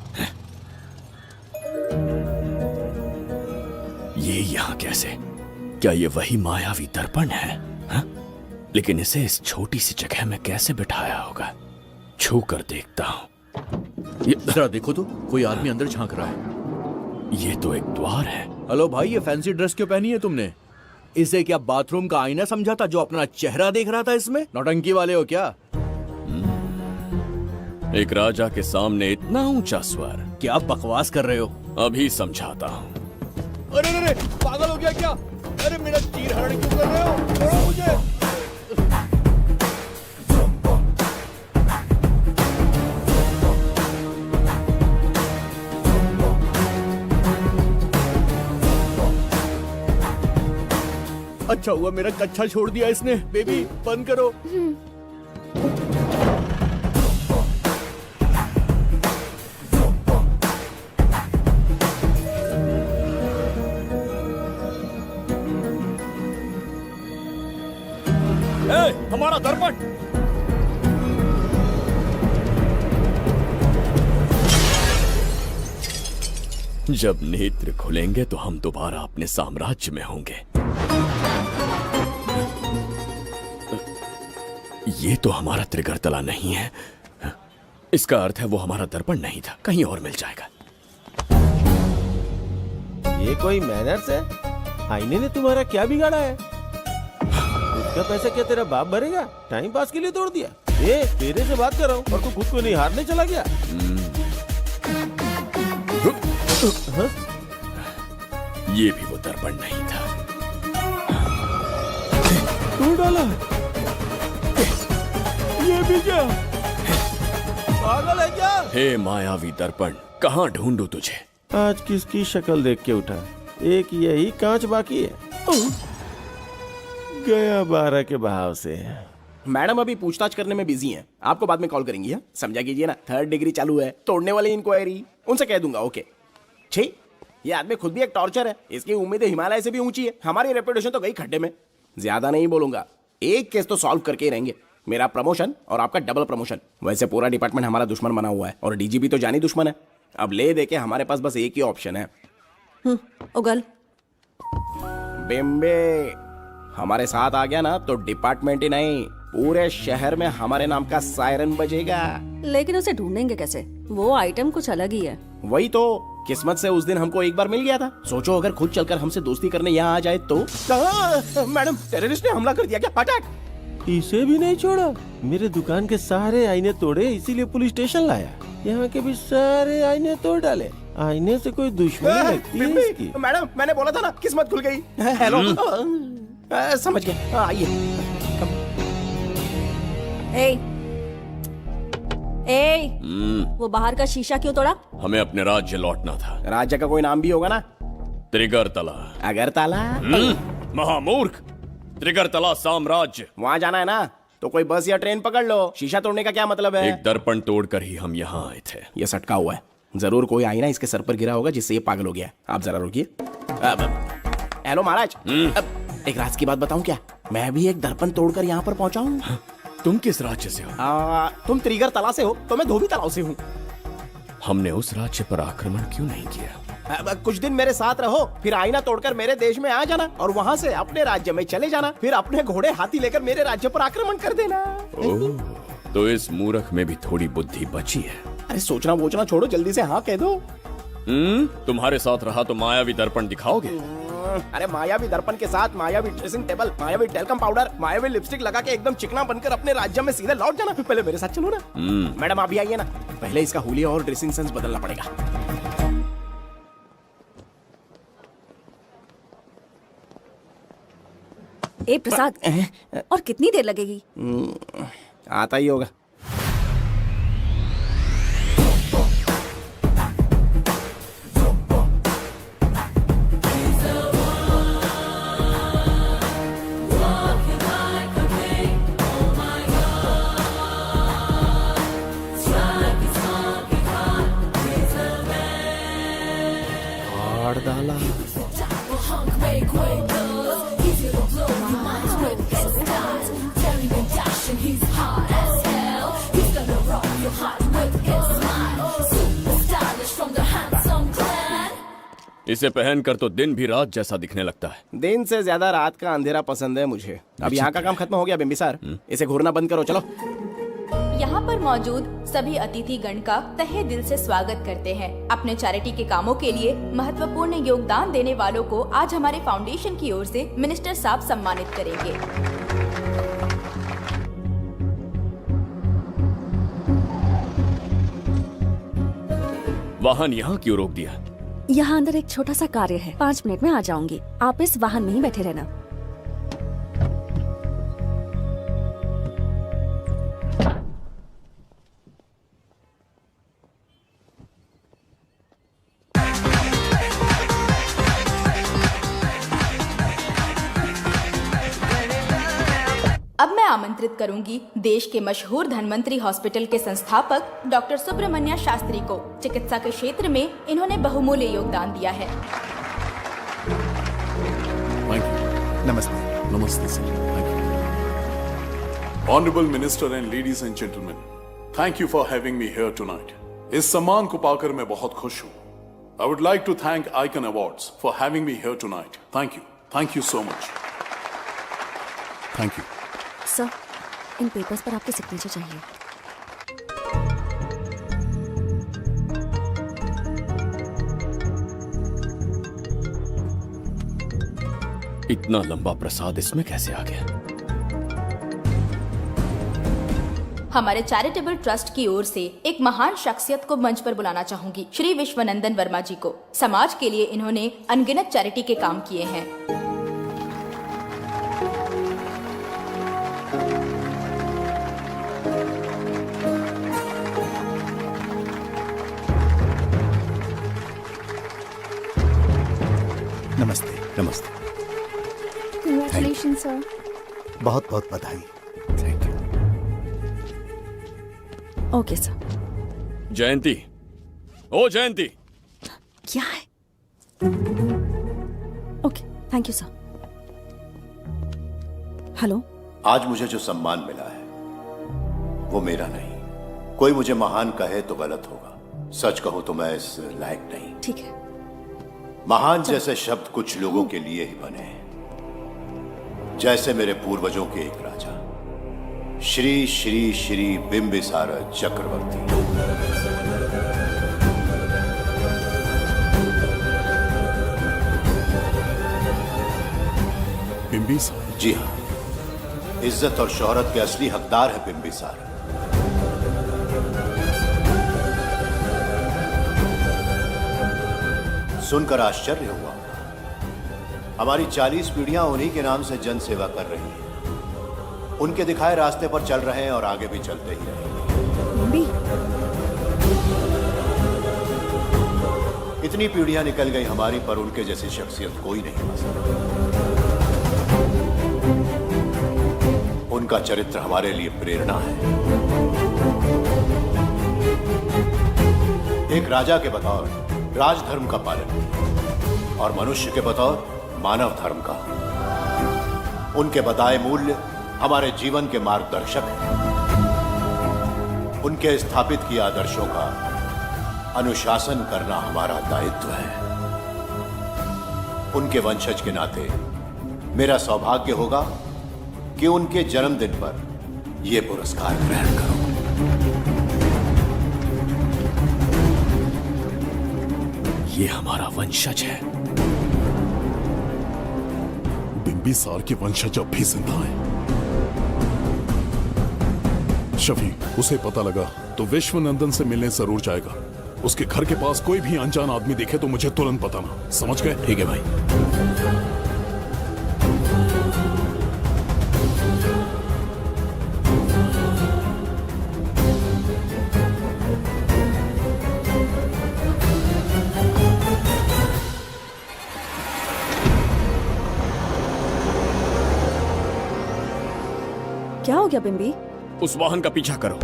ये यहाँ कैसे? क्या ये वही मायावी दर्पण है? हा? लेकिन इसे इस छोटी सी जगह में कैसे बिठाया होगा? छू कर देखता हूँ। जरा देखो तो, कोई आदमी अंदर झांक रहा है। ये तो एक द्वार है। हेलो भाई, ये फैंसी ड्रेस क्यों पहनी है तुमने? इसे क्या बाथरूम का आईना समझा था जो अपना चेहरा देख रहा था इसमें? नौटंकी वाले हो क्या? एक राजा के सामने इतना ऊंचा स्वर। क्या बकवास कर रहे हो? अभी समझाता हूँ। अरे अरे, पागल हो गया क्या? अरे मेरा चीर हरण क्यों कर रहे हो? छोड़ो मुझे। अच्छा हुआ मेरा कच्छा छोड़ दिया इसने। बेबी बंद करो। हमारा दर्पण। जब नेत्र खुलेंगे तो हम दोबारा अपने साम्राज्य में होंगे। ये तो हमारा त्रिगर्तला नहीं है। इसका अर्थ है वो हमारा दर्पण नहीं था, कहीं और मिल जाएगा। ये कोई मैनर्स है? आईने ने तुम्हारा क्या बिगाड़ा है? उसका पैसा क्या तेरा बाप भरेगा? टाइम पास के लिए तोड़ दिया। ए, तेरे से बात कर रहा हूँ और तू खुद को नहीं हारने चला गया। हाँ? ये भी वो दर्पण नहीं था। तू डाला? ये भी क्या? पागल है क्या? हे मायावी दर्पण, कहाँ ढूंढूं तुझे? आज किसकी शक्ल देख के उठा? एक यही कांच बाकी है। गया 12 के बहाव से। मैडम अभी पूछताछ करने में बिजी हैं। आपको बाद में कॉल करेंगी। है समझा कीजिए ना, 3rd डिग्री चालू है। तोड़ने वाली इंक्वायरी उनसे कह दूंगा। ओके। छी, ये आदमी खुद भी एक टॉर्चर है। इसकी उम्मीदें हिमालय से भी ऊंची है। हमारी रेपुटेशन तो गई खड्डे में। ज्यादा नहीं बोलूंगा, एक केस तो सॉल्व करके ही रहेंगे। मेरा प्रमोशन और आपका डबल प्रमोशन। वैसे पूरा डिपार्टमेंट हमारा दुश्मन बना हुआ है और डीजीपी तो जानी दुश्मन है। अब ले दे के हमारे पास बस एक ही ऑप्शन है। उगल बिम्बे हमारे साथ आ गया ना तो डिपार्टमेंट ही नहीं, पूरे शहर में हमारे नाम का सायरन बजेगा। लेकिन उसे ढूंढेंगे कैसे? वो आइटम कुछ अलग ही है। वही तो, किस्मत से उस दिन हमको एक बार मिल गया था। सोचो अगर खुद चलकर हमसे दोस्ती करने यहाँ आ जाए तो। मैडम, टेररिस्ट ने हमला कर दिया क्या? अटैक! इसे भी नहीं छोड़ा। मेरे दुकान के सारे आईने तोड़े, इसीलिए पुलिस स्टेशन लाया। यहाँ के भी सारे आईने तोड़ डाले। आईने से कोई दुश्मनी लगती है इसकी? मैडम, मैंने बोला था ना, किस्मत खुल गई। हेलो, समझ गए। आइए। वो बाहर का शीशा क्यों तोड़ा? हमें अपने राज्य लौटना था। राज्य का कोई नाम भी होगा ना? त्रिगर्तला। अगरतला? महामूर्ख, त्रिगर्तला साम्राज्य। वहाँ जाना है ना तो कोई बस या ट्रेन पकड़ लो। शीशा तोड़ने का क्या मतलब है? एक दर्पण तोड़कर ही हम यहाँ आए थे। ये सटका हुआ है, जरूर कोई आईना इसके सर पर गिरा होगा जिससे ये पागल हो गया। आप जरा रुकिए। हेलो महाराज, एक राज की बात बताऊं क्या? मैं भी एक दर्पण तोड़कर यहाँ पर पहुंचा हूँ। तुम किस राज्य से हो? तुम त्रिगर्तला से हो तो मैं धोबी तालाब से हूँ। हमने उस राज्य पर आक्रमण क्यों नहीं किया? कुछ दिन मेरे साथ रहो, फिर आईना तोड़कर मेरे देश में आ जाना और वहाँ से अपने राज्य में चले जाना। फिर अपने घोड़े हाथी लेकर मेरे राज्य पर आक्रमण कर देना। ओह, तो इस मूर्ख में भी थोड़ी बुद्धि बची है। अरे सोचना वोचना छोड़ो, जल्दी से हाँ कह दो। तुम्हारे साथ रहा तो मायावी दर्पण दिखाओगे? अरे मायावी दर्पन के साथ मायावी ड्रेसिंग टेबल, मायावी टेल्कम पाउडर, मायावी लिपस्टिक लगा के एकदम चिकना बनकर अपने राज्य में सीधे लौट जाना। पहले मेरे साथ चलो ना। मैडम आप भी आइए ना, पहले इसका हुलिया और ड्रेसिंग सेंस बदलना पड़ेगा। ए प्रसाद, और कितनी देर लगेगी? आता ही होगा। साला। इसे पहनकर तो दिन भी रात जैसा दिखने लगता है। दिन से ज्यादा रात का अंधेरा पसंद है मुझे। अब यहाँ का काम खत्म हो गया बिम्बिसार, इसे घूरना बंद करो, चलो। यहाँ पर मौजूद सभी अतिथि गण का तहे दिल से स्वागत करते हैं। अपने चैरिटी के कामों के लिए महत्वपूर्ण योगदान देने वालों को आज हमारे फाउंडेशन की ओर से मिनिस्टर साहब सम्मानित करेंगे। वाहन यहाँ क्यों रोक दिया? यहाँ अंदर एक छोटा सा कार्य है, 5 मिनट में आ जाऊंगी। आप इस वाहन में ही बैठे रहना। अब मैं आमंत्रित करूंगी देश के मशहूर धन्वंतरी हॉस्पिटल के संस्थापक डॉक्टर सुब्रमण्य शास्त्री को। चिकित्सा के क्षेत्र में इन्होंने बहुमूल्य योगदान दिया है। नमस्ते। नमस्ते sir. Thank you. Honourable minister and ladies and gentleman, thank you for having me here tonight. इस सम्मान को पाकर मैं बहुत खुश हूँ। I would like to thank Icon Awards for having me here tonight. Thank you so much. Thank you. Sir, इन papers पर आपके सिग्नेचर चाहिए। इतना लंबा प्रसाद इसमें कैसे आ गया? हमारे चैरिटेबल ट्रस्ट की ओर से एक महान शख्सियत को मंच पर बुलाना चाहूंगी, श्री विश्वनंदन वर्मा जी को। समाज के लिए इन्होंने अनगिनत चैरिटी के काम किए हैं। नमस्ते। नमस्ते। Congratulations, sir. बहुत बहुत बधाई। Thank you. Okay sir. Jayanti, ओ जयंती। क्या है? Okay, thank you sir. Hello. आज मुझे जो सम्मान मिला है वो मेरा नहीं। कोई मुझे महान कहे तो गलत होगा, सच कहूं तो मैं इस लायक नहीं। ठीक है। महान जैसे शब्द कुछ लोगों के लिए ही बने हैं, जैसे मेरे पूर्वजों के एक राजा श्री श्री श्री बिंबिसार चक्रवर्ती। बिंबिसार? जी हाँ, इज्जत और शोहरत के असली हकदार है बिंबिसार। सुनकर आश्चर्य हुआ। हमारी 40 पीढ़ियां उन्हीं के नाम से जन सेवा कर रही हैं। उनके दिखाए रास्ते पर चल रहे हैं और आगे भी चलते ही रहेंगे। इतनी पीढ़ियां निकल गई हमारी, पर उनके जैसी शख्सियत कोई नहीं बन सका। उनका चरित्र हमारे लिए प्रेरणा है। एक राजा के बतौर राजधर्म का पालन और मनुष्य के बतौर मानव धर्म का। उनके बताए मूल्य हमारे जीवन के मार्गदर्शक हैं। उनके स्थापित किए आदर्शों का अनुशासन करना हमारा दायित्व है। उनके वंशज के नाते मेरा सौभाग्य होगा कि उनके जन्मदिन पर यह पुरस्कार ग्रहण करूं। ये हमारा वंशज है। बिंबिसार के वंशज अब भी जिंदा हैं। शफी, उसे पता लगा तो विश्वनंदन से मिलने जरूर जाएगा। उसके घर के पास कोई भी अनजान आदमी दिखे तो मुझे तुरंत बताना। समझ गए? ठीक है भाई। क्या हो गया बिम्बी? उस वाहन का पीछा करो।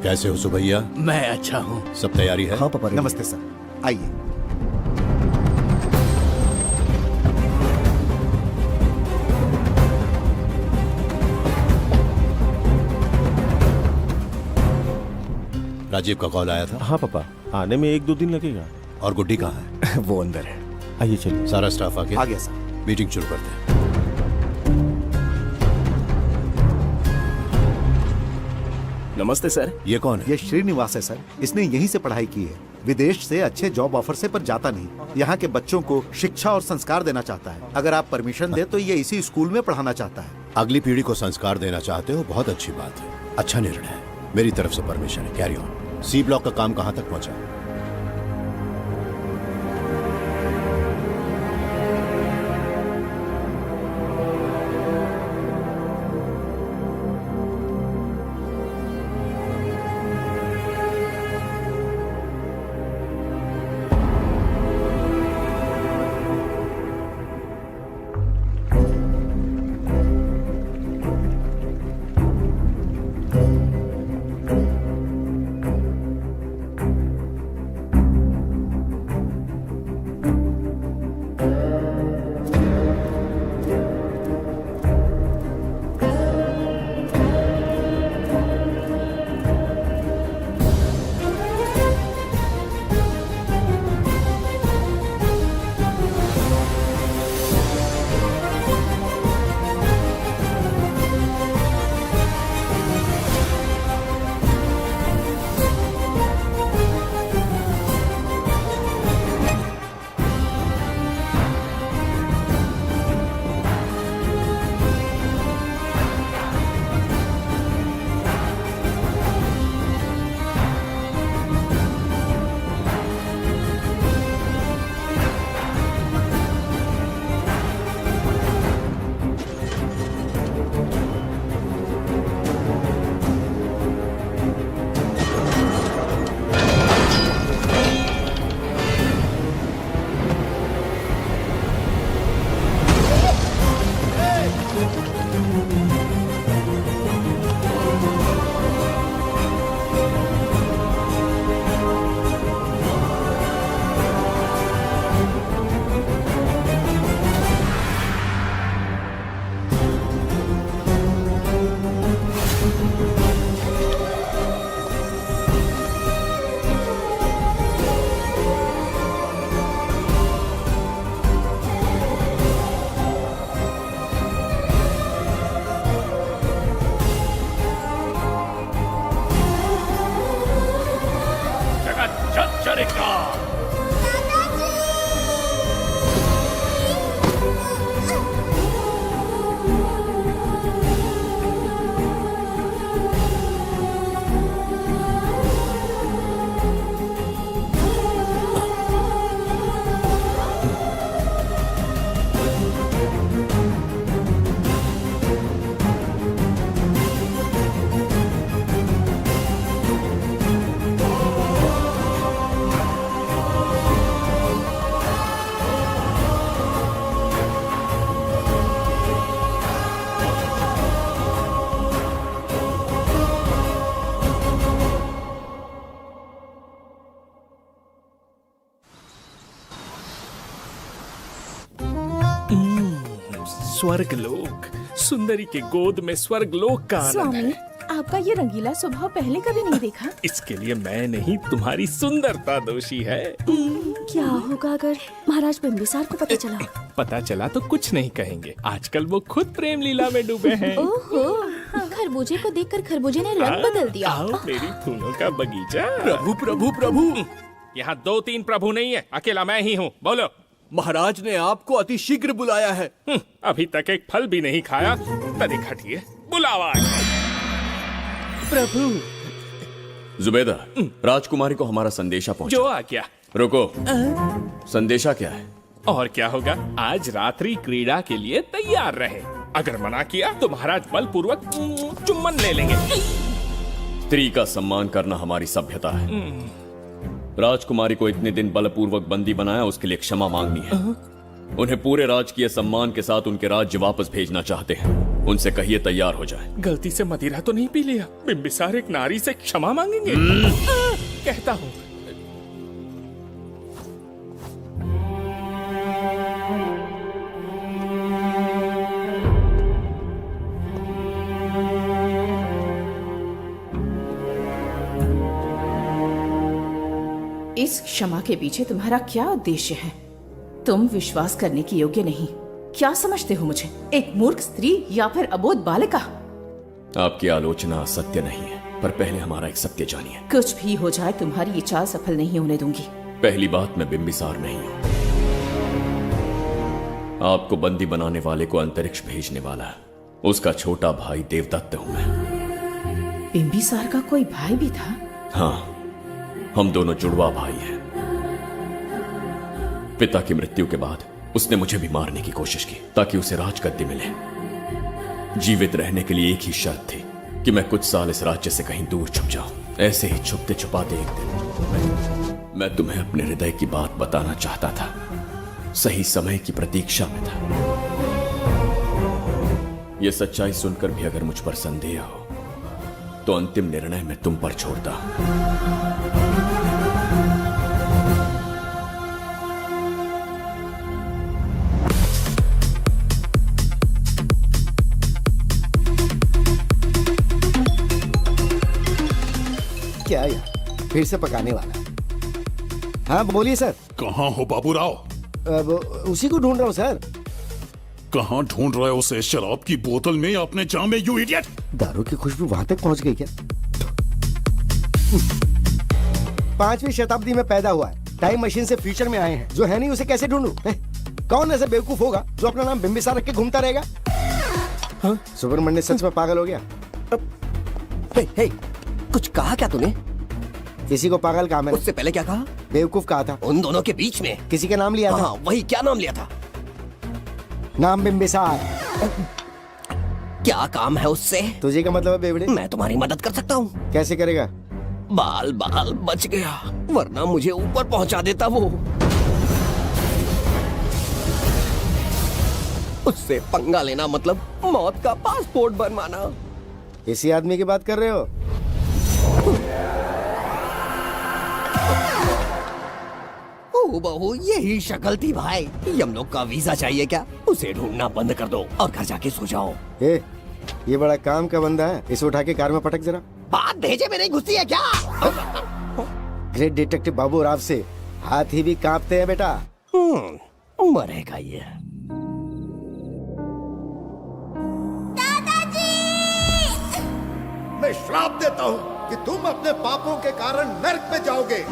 कैसे हो सुभैया? मैं अच्छा हूँ। सब तैयारी है? हाँ पापा। नमस्ते सर, आइए। राजीव का कॉल आया था? हाँ पापा, आने में 1-2 दिन लगेगा। और गुड्डी कहाँ है? वो अंदर है। आइए चलिए। सारा स्टाफ आ गया? आ गया सर। मीटिंग शुरू करते हैं। नमस्ते सर। ये कौन है? ये श्रीनिवास है सर। इसने यहीं से पढ़ाई की है। विदेश से अच्छे जॉब ऑफर से पर जाता नहीं। यहाँ के बच्चों को शिक्षा और संस्कार देना चाहता है। अगर आप परमिशन दे तो ये इसी स्कूल में पढ़ाना चाहता है। अगली पीढ़ी को संस्कार देना चाहते हो, बहुत अच्छी बात है। अच्छा निर्णय है। मेरी तरफ से परमिशन है। Carry on. सी ब्लॉक का काम कहाँ तक पहुँचा? स्वर्गलोक, सुंदरी के गोद में स्वर्गलोक का आनंद स्वामी, है। आपका ये रंगीला स्वभाव पहले कभी नहीं देखा। इसके लिए मैं नहीं, तुम्हारी सुंदरता दोषी है। क्या होगा अगर महाराज बिंबिसार को पता चला? पता चला तो कुछ नहीं कहेंगे। आजकल वो खुद प्रेम लीला में डूबे हैं। ओहो, खरबूजे को देखकर खरबूजे ने रंग बदल दिया। आओ मेरी फूलों का बगीचा। प्रभु प्रभु प्रभु, यहाँ 2-3 प्रभु नहीं है, अकेला मैं ही हूँ। बोलो। महाराज ने आपको अति शीघ्र बुलाया है। अभी तक एक फल भी नहीं खाया, तनिक हटिए, बुलावा। प्रभु। जुबेदा, राजकुमारी को हमारा संदेशा पहुंचा। जो आ गया। रुको, संदेशा क्या है? और क्या होगा, आज रात्रि क्रीड़ा के लिए तैयार रहे। अगर मना किया तो महाराज बलपूर्वक चुम्बन ले लेंगे। स्त्री का सम्मान करना हमारी सभ्यता है। राजकुमारी को इतने दिन बलपूर्वक बंदी बनाया, उसके लिए क्षमा मांगनी है। उन्हें पूरे राजकीय सम्मान के साथ उनके राज्य वापस भेजना चाहते हैं। उनसे कहिए तैयार हो जाए। गलती से मदिरा तो नहीं पी लिया? बिम्बिसार एक नारी से क्षमा मांगेंगे? कहता हूँ। इस क्षमा के पीछे तुम्हारा क्या उद्देश्य है? तुम विश्वास करने की योग्य नहीं। क्या समझते हो मुझे, एक मूर्ख स्त्री या फिर अबोध बालिका? आपकी आलोचना सत्य नहीं है, पर पहले हमारा एक सत्य जानिए। कुछ भी हो जाए तुम्हारी ये चाल सफल नहीं होने दूंगी। पहली बात, मैं बिम्बिसार नहीं हूँ। आपको बंदी बनाने वाले को अंतरिक्ष भेजने वाला उसका छोटा भाई देवदत्त हूँ मैं। बिम्बिसार का कोई भाई भी था? हाँ, हम दोनों जुड़वा भाई हैं। पिता की मृत्यु के बाद उसने मुझे भी मारने की कोशिश की ताकि उसे राजगद्दी मिले। जीवित रहने के लिए एक ही शर्त थी कि मैं कुछ साल इस राज्य से कहीं दूर छुप जाऊं। ऐसे ही छुपते छुपाते एक दिन मैं तुम्हें अपने हृदय की बात बताना चाहता था। सही समय की प्रतीक्षा में था। यह सच्चाई सुनकर भी अगर मुझ पर संदेह हो तो अंतिम निर्णय मैं तुम पर छोड़ता हूं। क्या यार, फिर से पकाने वाला? हाँ बोलिए सर। कहाँ हो बाबूराव? अब उसी को ढूंढ रहा हूँ सर। कहाँ ढूंढ रहे हो उसे? शराब की बोतल में या अपने जाम में, यू इडियट? दारू की खुशबू वहां तक पहुंच गई क्या? 5वीं शताब्दी में पैदा हुआ है, टाइम मशीन से फ्यूचर में आए हैं। जो है नहीं उसे कैसे ढूंढूं? कौन ऐसा बेवकूफ होगा जो अपना नाम बिम्बिसार रख के घूमता रहेगा? हाँ? सुब्रमण्य सच में पागल हो गया। हे, कुछ कहा क्या तूने? किसी को पागल कहा मैंने। उससे पहले क्या कहा? बेवकूफ कहा था। उन दोनों के बीच में किसी का नाम लिया था। हाँ, वही, क्या नाम लिया था? नाम बिम्बिसार। क्या काम है उससे? तुझे क्या मतलब है बेवड़े? मैं तुम्हारी मदद कर सकता हूँ। कैसे करेगा? बाल बाल बच गया, वरना मुझे ऊपर पहुंचा देता वो। उससे पंगा लेना मतलब मौत का पासपोर्ट बनवाना। इसी आदमी की बात कर रहे हो? ओ बहू, यही शक्ल थी भाई। यमलोक का वीजा चाहिए क्या? उसे ढूंढना बंद कर दो और घर जाके सो जाओ। ये बड़ा काम का बंदा है, इसे उठा के कार में पटक जरा। बात भेजे में नहीं घुसती है क्या? ग्रेट डिटेक्टिव बाबू राव से हाथी भी कांपते हैं बेटा। मरेगा ये। मैं श्राप देता हूँ कि तुम अपने पापों के कारण नर्क में जाओगे।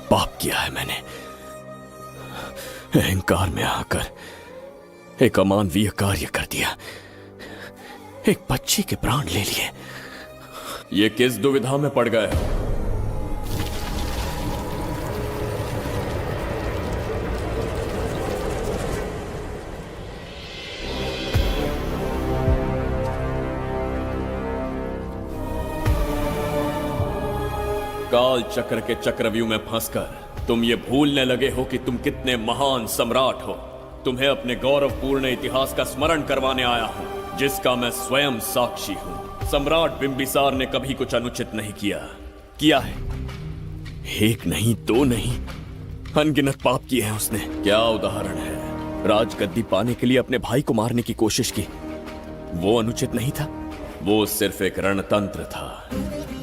पाप किया है मैंने। अहंकार में आकर एक अमानवीय कार्य कर दिया। एक बच्ची के प्राण ले लिए। ये किस दुविधा में पड़ गए? काल चक्र के चक्रव्यूह में फंसकर तुम ये भूलने लगे हो कि तुम कितने महान सम्राट हो। तुम्हें अपने गौरवपूर्ण इतिहास का स्मरण करवाने आया हूं, जिसका मैं स्वयं साक्षी हूं। सम्राट बिम्बिसार ने कभी कुछ अनुचित नहीं किया है। एक नहीं, दो नहीं, अनगिनत पाप किए हैं उसने। क्या उदाहरण है? राजगद्दी पाने के लिए अपने भाई को मारने की कोशिश की। वो अनुचित नहीं था? वो सिर्फ एक रणतंत्र था।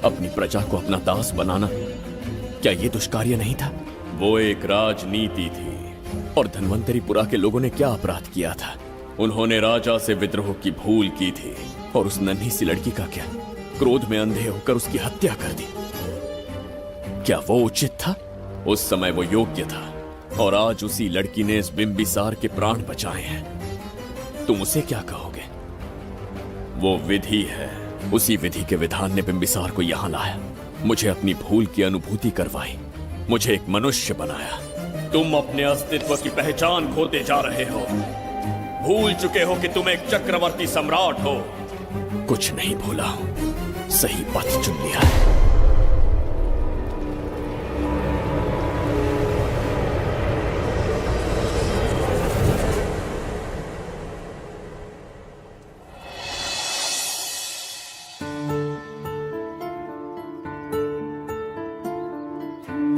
अपनी प्रजा को अपना दास बनाना, क्या ये दुष्कार्य नहीं था? वो एक राजनीति थी। और धन्वंतरीपुरा के लोगों ने क्या अपराध किया था? उन्होंने राजा से विद्रोह की भूल की थी। और उस नन्ही सी लड़की का क्या? क्रोध में अंधे होकर उसकी हत्या कर दी। क्या वो उचित था? उस समय वो योग्य था। और आज उसी लड़की ने इस बिम्बिसार के प्राण बचाए हैं। तुम उसे क्या कहोगे? वो विधि है। उसी विधि के विधान ने बिम्बिसार को यहां लाया, मुझे अपनी भूल की अनुभूति करवाई, मुझे एक मनुष्य बनाया। तुम अपने अस्तित्व की पहचान खोते जा रहे हो। भूल चुके हो कि तुम एक चक्रवर्ती सम्राट हो। कुछ नहीं भूला हूं, सही पथ चुन लिया है।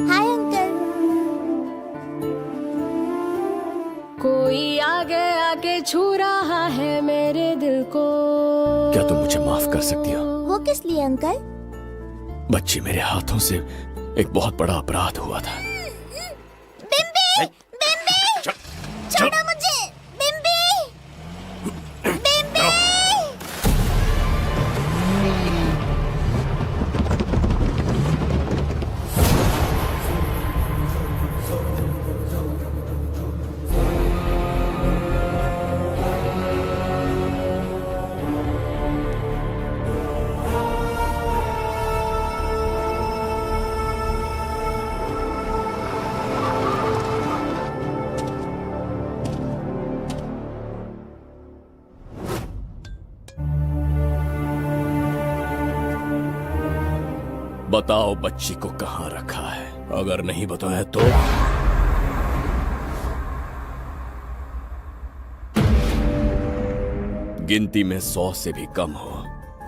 Hi uncle. कोई आगे आके छू रहा है मेरे दिल को। क्या तुम मुझे माफ कर सकती हो? वो किस लिए अंकल? बच्ची, मेरे हाथों से एक बहुत बड़ा अपराध हुआ था। बिम्बी! बिम्बी! छोड़ो मुझे! बिम्बी! बिम्बी! बताओ बच्ची को कहां रखा है? अगर नहीं बताया तो गिनती में 100 से भी कम हो।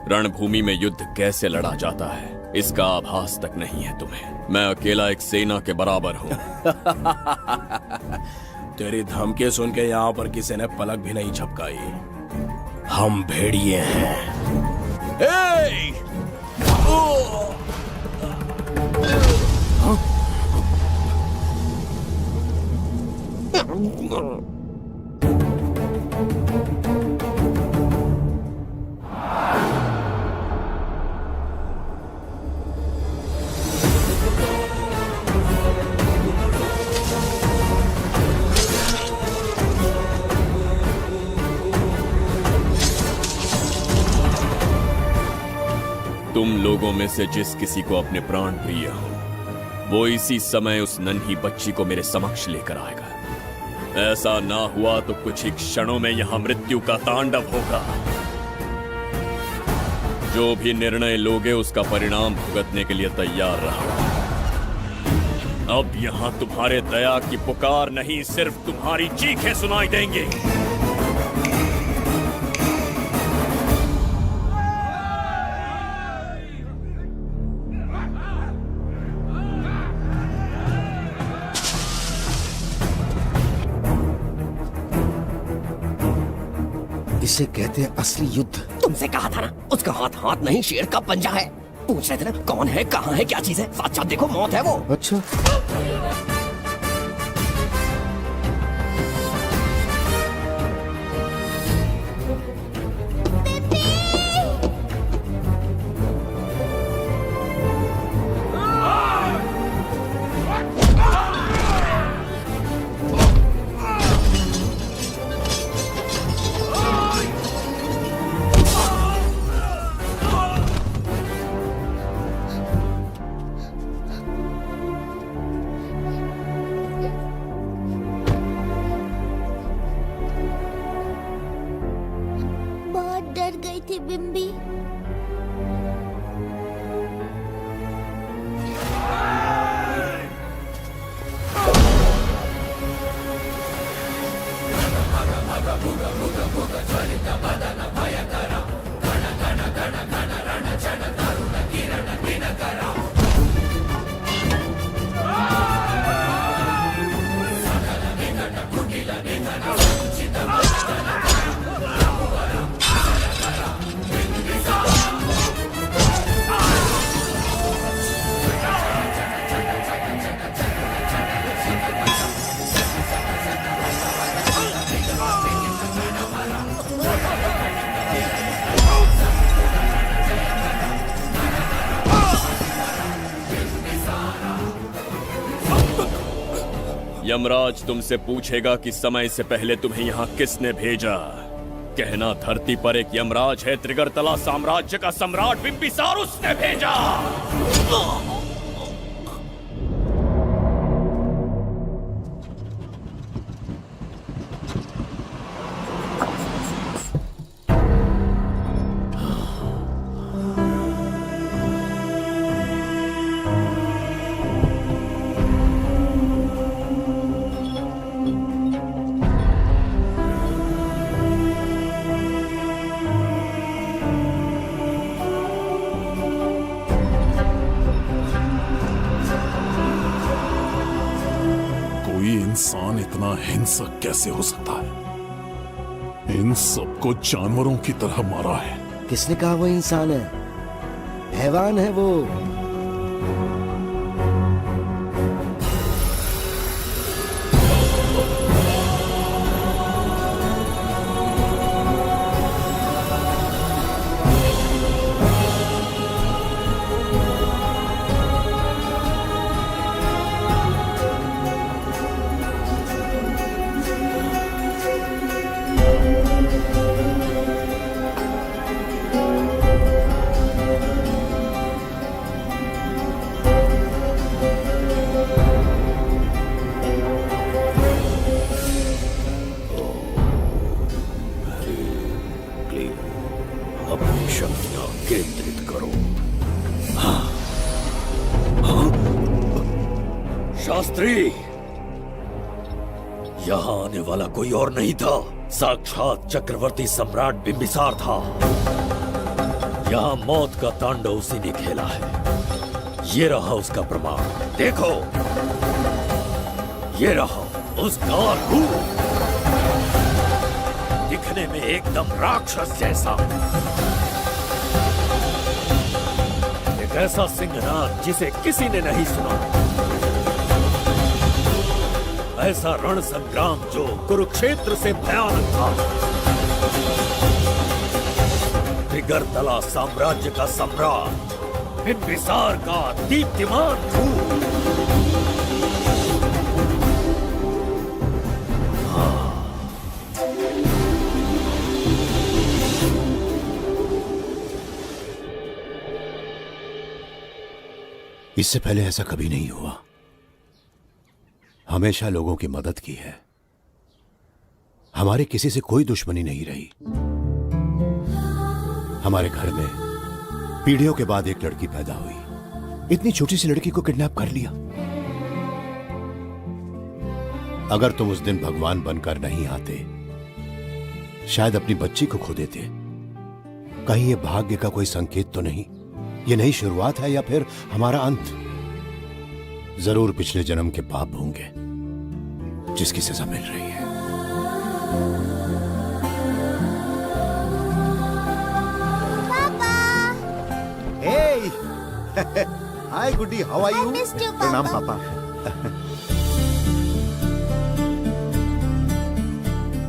रणभूमि में युद्ध कैसे लड़ा जाता है इसका आभास तक नहीं है तुम्हें। मैं अकेला एक सेना के बराबर हूं। तेरी धमकी सुन के यहाँ पर किसी ने पलक भी नहीं झपकाई। हम भेड़िए हैं। तुम लोगों में से जिस किसी को अपने प्राण प्रिय हो वो इसी समय उस नन्ही बच्ची को मेरे समक्ष लेकर आएगा। ऐसा ना हुआ तो कुछ ही क्षणों में यहां मृत्यु का तांडव होगा। जो भी निर्णय लोगे उसका परिणाम भुगतने के लिए तैयार रहो। अब यहां तुम्हारे दया की पुकार नहीं, सिर्फ तुम्हारी चीखें सुनाई देंगी। इसे कहते हैं असली युद्ध। तुमसे कहा था ना, उसका हाथ हाथ नहीं शेर का पंजा है। पूछ रहे थे ना कौन है, कहाँ है, क्या चीज है? साथ साथ देखो, मौत है वो। अच्छा, बहुत डर गई थी बिम्बी। यमराज तुमसे पूछेगा कि समय से पहले तुम्हें यहाँ किसने भेजा। कहना धरती पर एक यमराज है, त्रिगर्तला साम्राज्य का सम्राट बिम्बिसार उसने भेजा। हिंसक कैसे हो सकता है? इन सबको जानवरों की तरह मारा है। किसने कहा वो इंसान है? हैवान है वो। अपनी शक्तियां केंद्रित करो। शास्त्री, यहां आने वाला कोई और नहीं था, साक्षात चक्रवर्ती सम्राट बिंबिसार था। यहां मौत का तांडव उसी ने खेला है। ये रहा उसका प्रमाण, देखो। ये रहा उसका रूप, दिखने में एकदम राक्षस जैसा। एक ऐसा सिंहनाद जिसे किसी ने नहीं सुना, ऐसा रण संग्राम जो कुरुक्षेत्र से भयानक था। त्रिगर्तला साम्राज्य का सम्राट, बिंबिसार का दीप्तिमान रूप। इससे पहले ऐसा कभी नहीं हुआ। हमेशा लोगों की मदद की है। हमारे किसी से कोई दुश्मनी नहीं रही। हमारे घर में पीढ़ियों के बाद एक लड़की पैदा हुई। इतनी छोटी सी लड़की को किडनैप कर लिया। अगर तुम उस दिन भगवान बनकर नहीं आते, शायद अपनी बच्ची को खो देते। कहीं ये भाग्य का कोई संकेत तो नहीं? ये नई शुरुआत है या फिर हमारा अंत? जरूर पिछले जन्म के पाप होंगे जिसकी सजा मिल रही है। Hey! Hi, Goody. How are you? I missed you, प्रणाम Papa. पापा।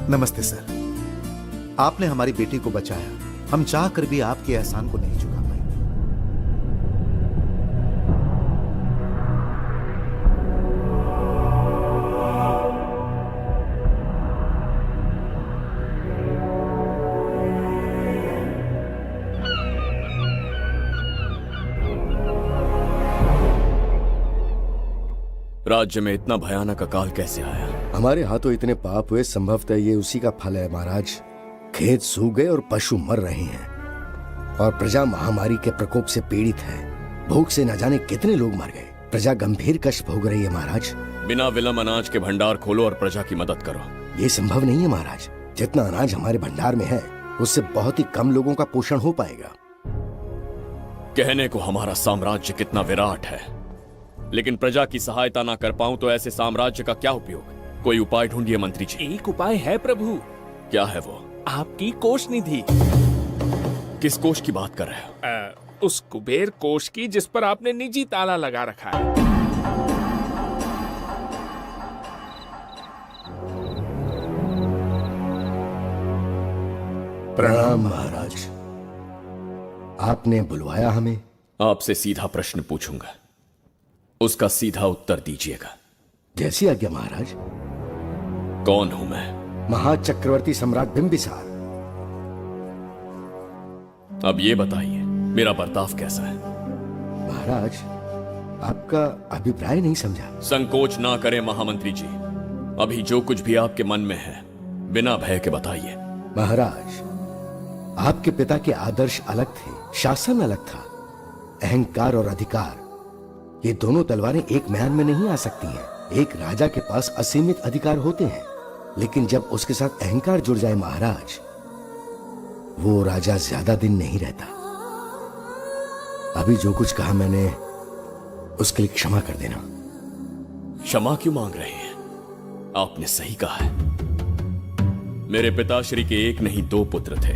नमस्ते सर। आपने हमारी बेटी को बचाया। हम चाह कर भी आपके एहसान को नहीं चुका पाए। राज्य में इतना भयानक अकाल कैसे आया? हमारे हाथों इतने पाप हुए, संभवतः ये उसी का फल है महाराज। खेत सूख गए और पशु मर रहे हैं, और प्रजा महामारी के प्रकोप से पीड़ित है। भूख से न जाने कितने लोग मर गए। प्रजा गंभीर कष्ट भोग रही है महाराज। बिना विलंब अनाज के भंडार खोलो और प्रजा की मदद करो। ये संभव नहीं है महाराज। जितना अनाज हमारे भंडार में है, उससे बहुत ही कम लोगों का पोषण हो पाएगा। कहने को हमारा साम्राज्य कितना विराट है, लेकिन प्रजा की सहायता ना कर पाऊं तो ऐसे साम्राज्य का क्या उपयोग? कोई उपाय ढूंढिए मंत्री जी। एक उपाय है प्रभु। क्या है वो? आपकी कोष निधि। किस कोष की बात कर रहे हो? उस कुबेर कोष की जिस पर आपने निजी ताला लगा रखा है। प्रणाम महाराज। आपने बुलवाया हमें? आपसे सीधा प्रश्न पूछूंगा, उसका सीधा उत्तर दीजिएगा। जैसी आज्ञा महाराज। कौन हूं मैं? महाचक्रवर्ती सम्राट बिंबिसार। अब ये बताइए, मेरा बर्ताव कैसा है? महाराज, आपका अभिप्राय नहीं समझा। संकोच ना करें महामंत्री जी। अभी जो कुछ भी आपके मन में है, बिना भय के बताइए। महाराज, आपके पिता के आदर्श अलग थे, शासन अलग था। अहंकार और अधिकार, ये दोनों तलवारें एक म्यान में नहीं आ सकती हैं। एक राजा के पास असीमित अधिकार होते हैं, लेकिन जब उसके साथ अहंकार जुड़ जाए महाराज, वो राजा ज्यादा दिन नहीं रहता। अभी जो कुछ कहा मैंने, उसके लिए क्षमा कर देना। क्षमा क्यों मांग रहे हैं? आपने सही कहा है। मेरे पिताश्री के एक नहीं 2 पुत्र थे।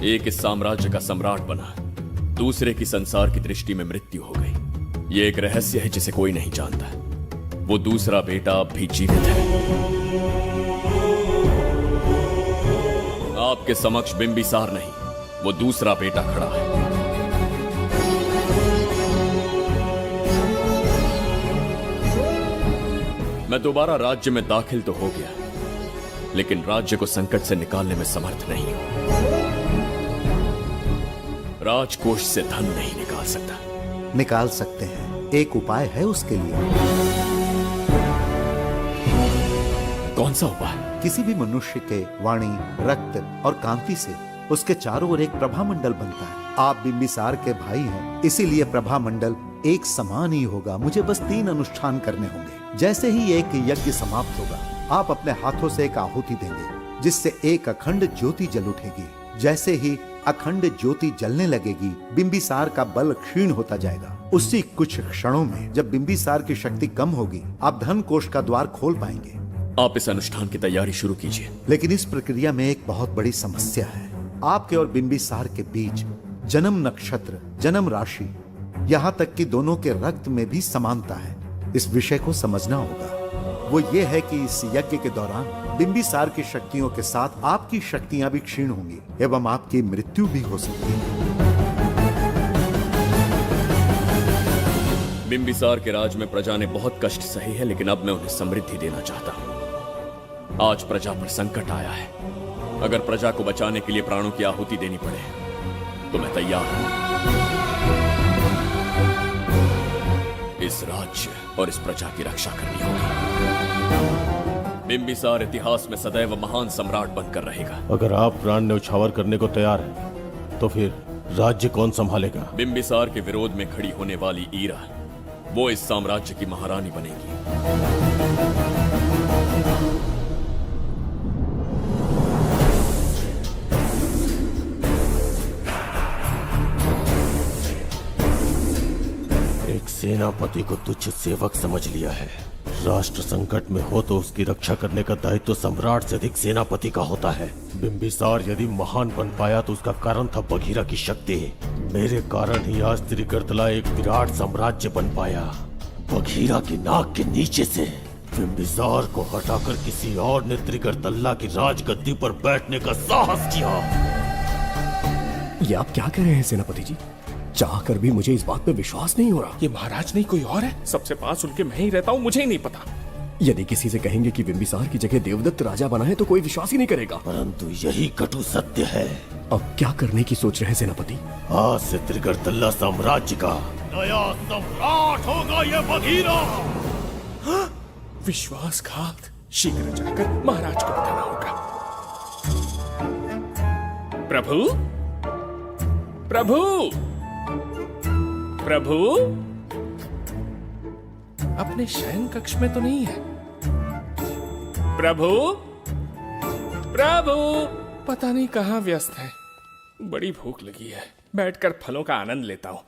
एक इस साम्राज्य का सम्राट बना, दूसरे की संसार की दृष्टि में मृत्यु हो गई। ये एक रहस्य है जिसे कोई नहीं जानता। वो दूसरा बेटा अब भी जीवित है। आपके समक्ष बिंबिसार नहीं, वो दूसरा बेटा खड़ा है। मैं दोबारा राज्य में दाखिल तो हो गया, लेकिन राज्य को संकट से निकालने में समर्थ नहीं हूं। राजकोष से धन नहीं निकाल सकता। निकाल सकते हैं, एक उपाय है उसके लिए। कौन सा उपाय? किसी भी मनुष्य के वाणी, रक्त और कांति से उसके चारों ओर एक प्रभामंडल बनता है। आप बिंबिसार के भाई हैं, इसीलिए प्रभामंडल एक समान ही होगा। मुझे बस 3 अनुष्ठान करने होंगे। जैसे ही एक यज्ञ समाप्त होगा, आप अपने हाथों से एक आहुति देंगे, जिससे एक अखंड ज्योति जल उठेगी। जैसे ही अखंड ज्योति जलने लगेगी, बिंबिसार का बल क्षीण होता जाएगा। उसी कुछ क्षणों में जब बिंबिसार की शक्ति कम होगी, आप धन कोष का द्वार खोल पाएंगे। आप इस अनुष्ठान की तैयारी शुरू कीजिए। लेकिन इस प्रक्रिया में एक बहुत बड़ी समस्या है। आपके और बिंबिसार के बीच जन्म नक्षत्र, जन्म राशि, यहाँ तक कि दोनों के रक्त में भी समानता है। इस विषय को समझना होगा। वो ये है कि इस यज्ञ के दौरान बिंबिसार की शक्तियों के साथ आपकी शक्तियां भी क्षीण होंगी एवं आपकी मृत्यु भी हो सकती है। बिंबिसार के राज में प्रजा ने बहुत कष्ट सहे है, लेकिन अब मैं उन्हें समृद्धि देना चाहता हूँ। आज प्रजा पर संकट आया है। अगर प्रजा को बचाने के लिए प्राणों की आहुति देनी पड़े तो मैं तैयार हूं। इस राज्य और इस प्रजा की रक्षा करनी होगी। बिंबिसार इतिहास में सदैव महान सम्राट बनकर रहेगा। अगर आप प्राण न्यौछावर करने को तैयार हैं, तो फिर राज्य कौन संभालेगा? बिंबिसार के विरोध में खड़ी होने वाली ईरा, वो इस साम्राज्य की महारानी बनेगी। सेनापति को तुच्छ सेवक समझ लिया है। राष्ट्र संकट में हो तो उसकी रक्षा करने का दायित्व सम्राट से अधिक सेनापति का होता है। बिंबिसार यदि महान बन पाया तो उसका कारण था बघीरा की शक्ति। मेरे कारण ही आज त्रिगर्तला एक विराट साम्राज्य बन पाया। बघीरा की नाक के नीचे से बिंबिसार को हटाकर किसी और ने त्रिगर्तला की राजगद्दी पर बैठने का साहस किया। ये आप क्या कह रहे हैं सेनापति जी? चाहकर भी मुझे इस बात पे विश्वास नहीं हो रहा। ये महाराज नहीं कोई और है। सबसे पास उनके मैं ही रहता हूँ, मुझे ही नहीं पता। यदि किसी से कहेंगे कि बिंबिसार की जगह देवदत्त राजा बना है तो कोई विश्वास ही नहीं करेगा। परंतु यही कटु सत्य है। अब क्या करने की सोच रहे हैं सेनापति? आज से त्रिगर्तला साम्राज्य का नया सम्राट होगा ये बघीरा। विश्वासघात। शीघ्र जाकर महाराज को बताना होगा। प्रभु, प्रभु, प्रभु, अपने शयन कक्ष में तो नहीं है। प्रभु, प्रभु, पता नहीं कहाँ व्यस्त है। बड़ी भूख लगी है, बैठकर फलों का आनंद लेता हूँ।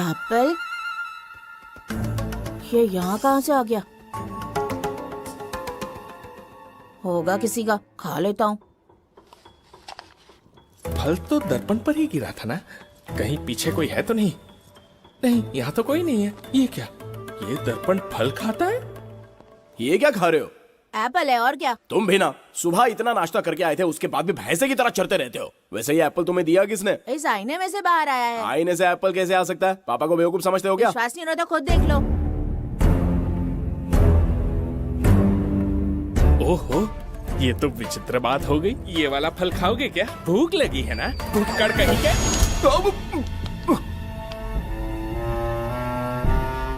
एप्पल? ये यहाँ कहाँ से आ गया? होगा किसी का, खा लेता हूँ। फल तो दर्पण पर ही गिरा था ना? कहीं पीछे कोई है तो नहीं? नहीं, यहाँ तो कोई नहीं है। ये क्या? ये दर्पण फल खाता है? ये क्या खा रहे हो? एप्पल है और क्या? तुम भी ना सुबह इतना नाश्ता करके आए थे, उसके बाद भी भैंसे की तरह चढ़ते रहते हो। वैसे ये एप्पल तुम्हें दिया किसने? इस आईने में से बाहर आया है। आईने से एप्पल कैसे आ सकता है? पापा को बेवकूफ समझते हो क्या? विश्वास नहीं हो रहा तो खुद देख लो। ओहो, ये तो विचित्र बात हो गई। ये वाला फल खाओगे क्या? भूख लगी है ना? भूखड़ कहीं के?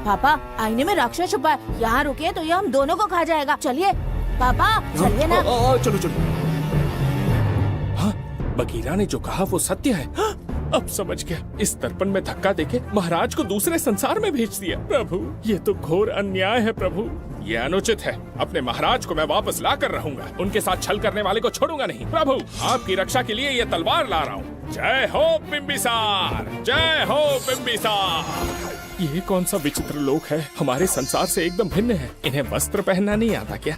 पापा, आईने में राक्षस छुपा है। यहाँ रुके तो ये हम दोनों को खा जाएगा। चलिए पापा, चलिए ना। चलो चलो। हाँ, बघीरा ने जो कहा वो सत्य है। हाँ, अब समझ गया। इस दर्पण में धक्का देके महाराज को दूसरे संसार में भेज दिया। प्रभु, ये तो घोर अन्याय है। प्रभु, ये अनुचित है। अपने महाराज को मैं वापस ला कर रहूंगा। उनके साथ छल करने वाले को छोड़ूंगा नहीं। प्रभु, आपकी रक्षा के लिए ये तलवार ला रहा हूँ। जय हो बिंबिसार, जय हो बिंबिसार। ये कौन सा विचित्र लोक है, हमारे संसार से एकदम भिन्न है। इन्हें वस्त्र पहनना नहीं आता क्या?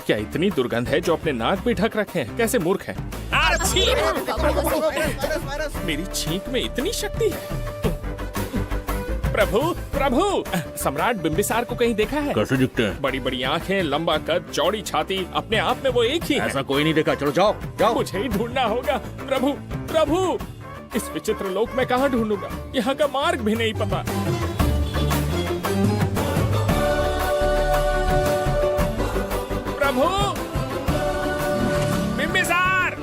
क्या इतनी दुर्गंध है जो अपने नाक भी ढक रखे हैं? कैसे मूर्ख है। मेरी छींक में इतनी शक्ति है। प्रभु प्रभु, सम्राट बिंबिसार को कहीं देखा है? कैसे दिखते हैं? बड़ी बड़ी आंखें, लंबा कद, चौड़ी छाती, अपने आप में वो एक ही है। ऐसा कोई नहीं देखा। चलो जाओ जाओ। मुझे ही ढूंढना होगा। प्रभु प्रभु, इस विचित्र लोक में कहाँ ढूंढूंगा? यहाँ का मार्ग भी नहीं पता। प्रभु बिंबिसार,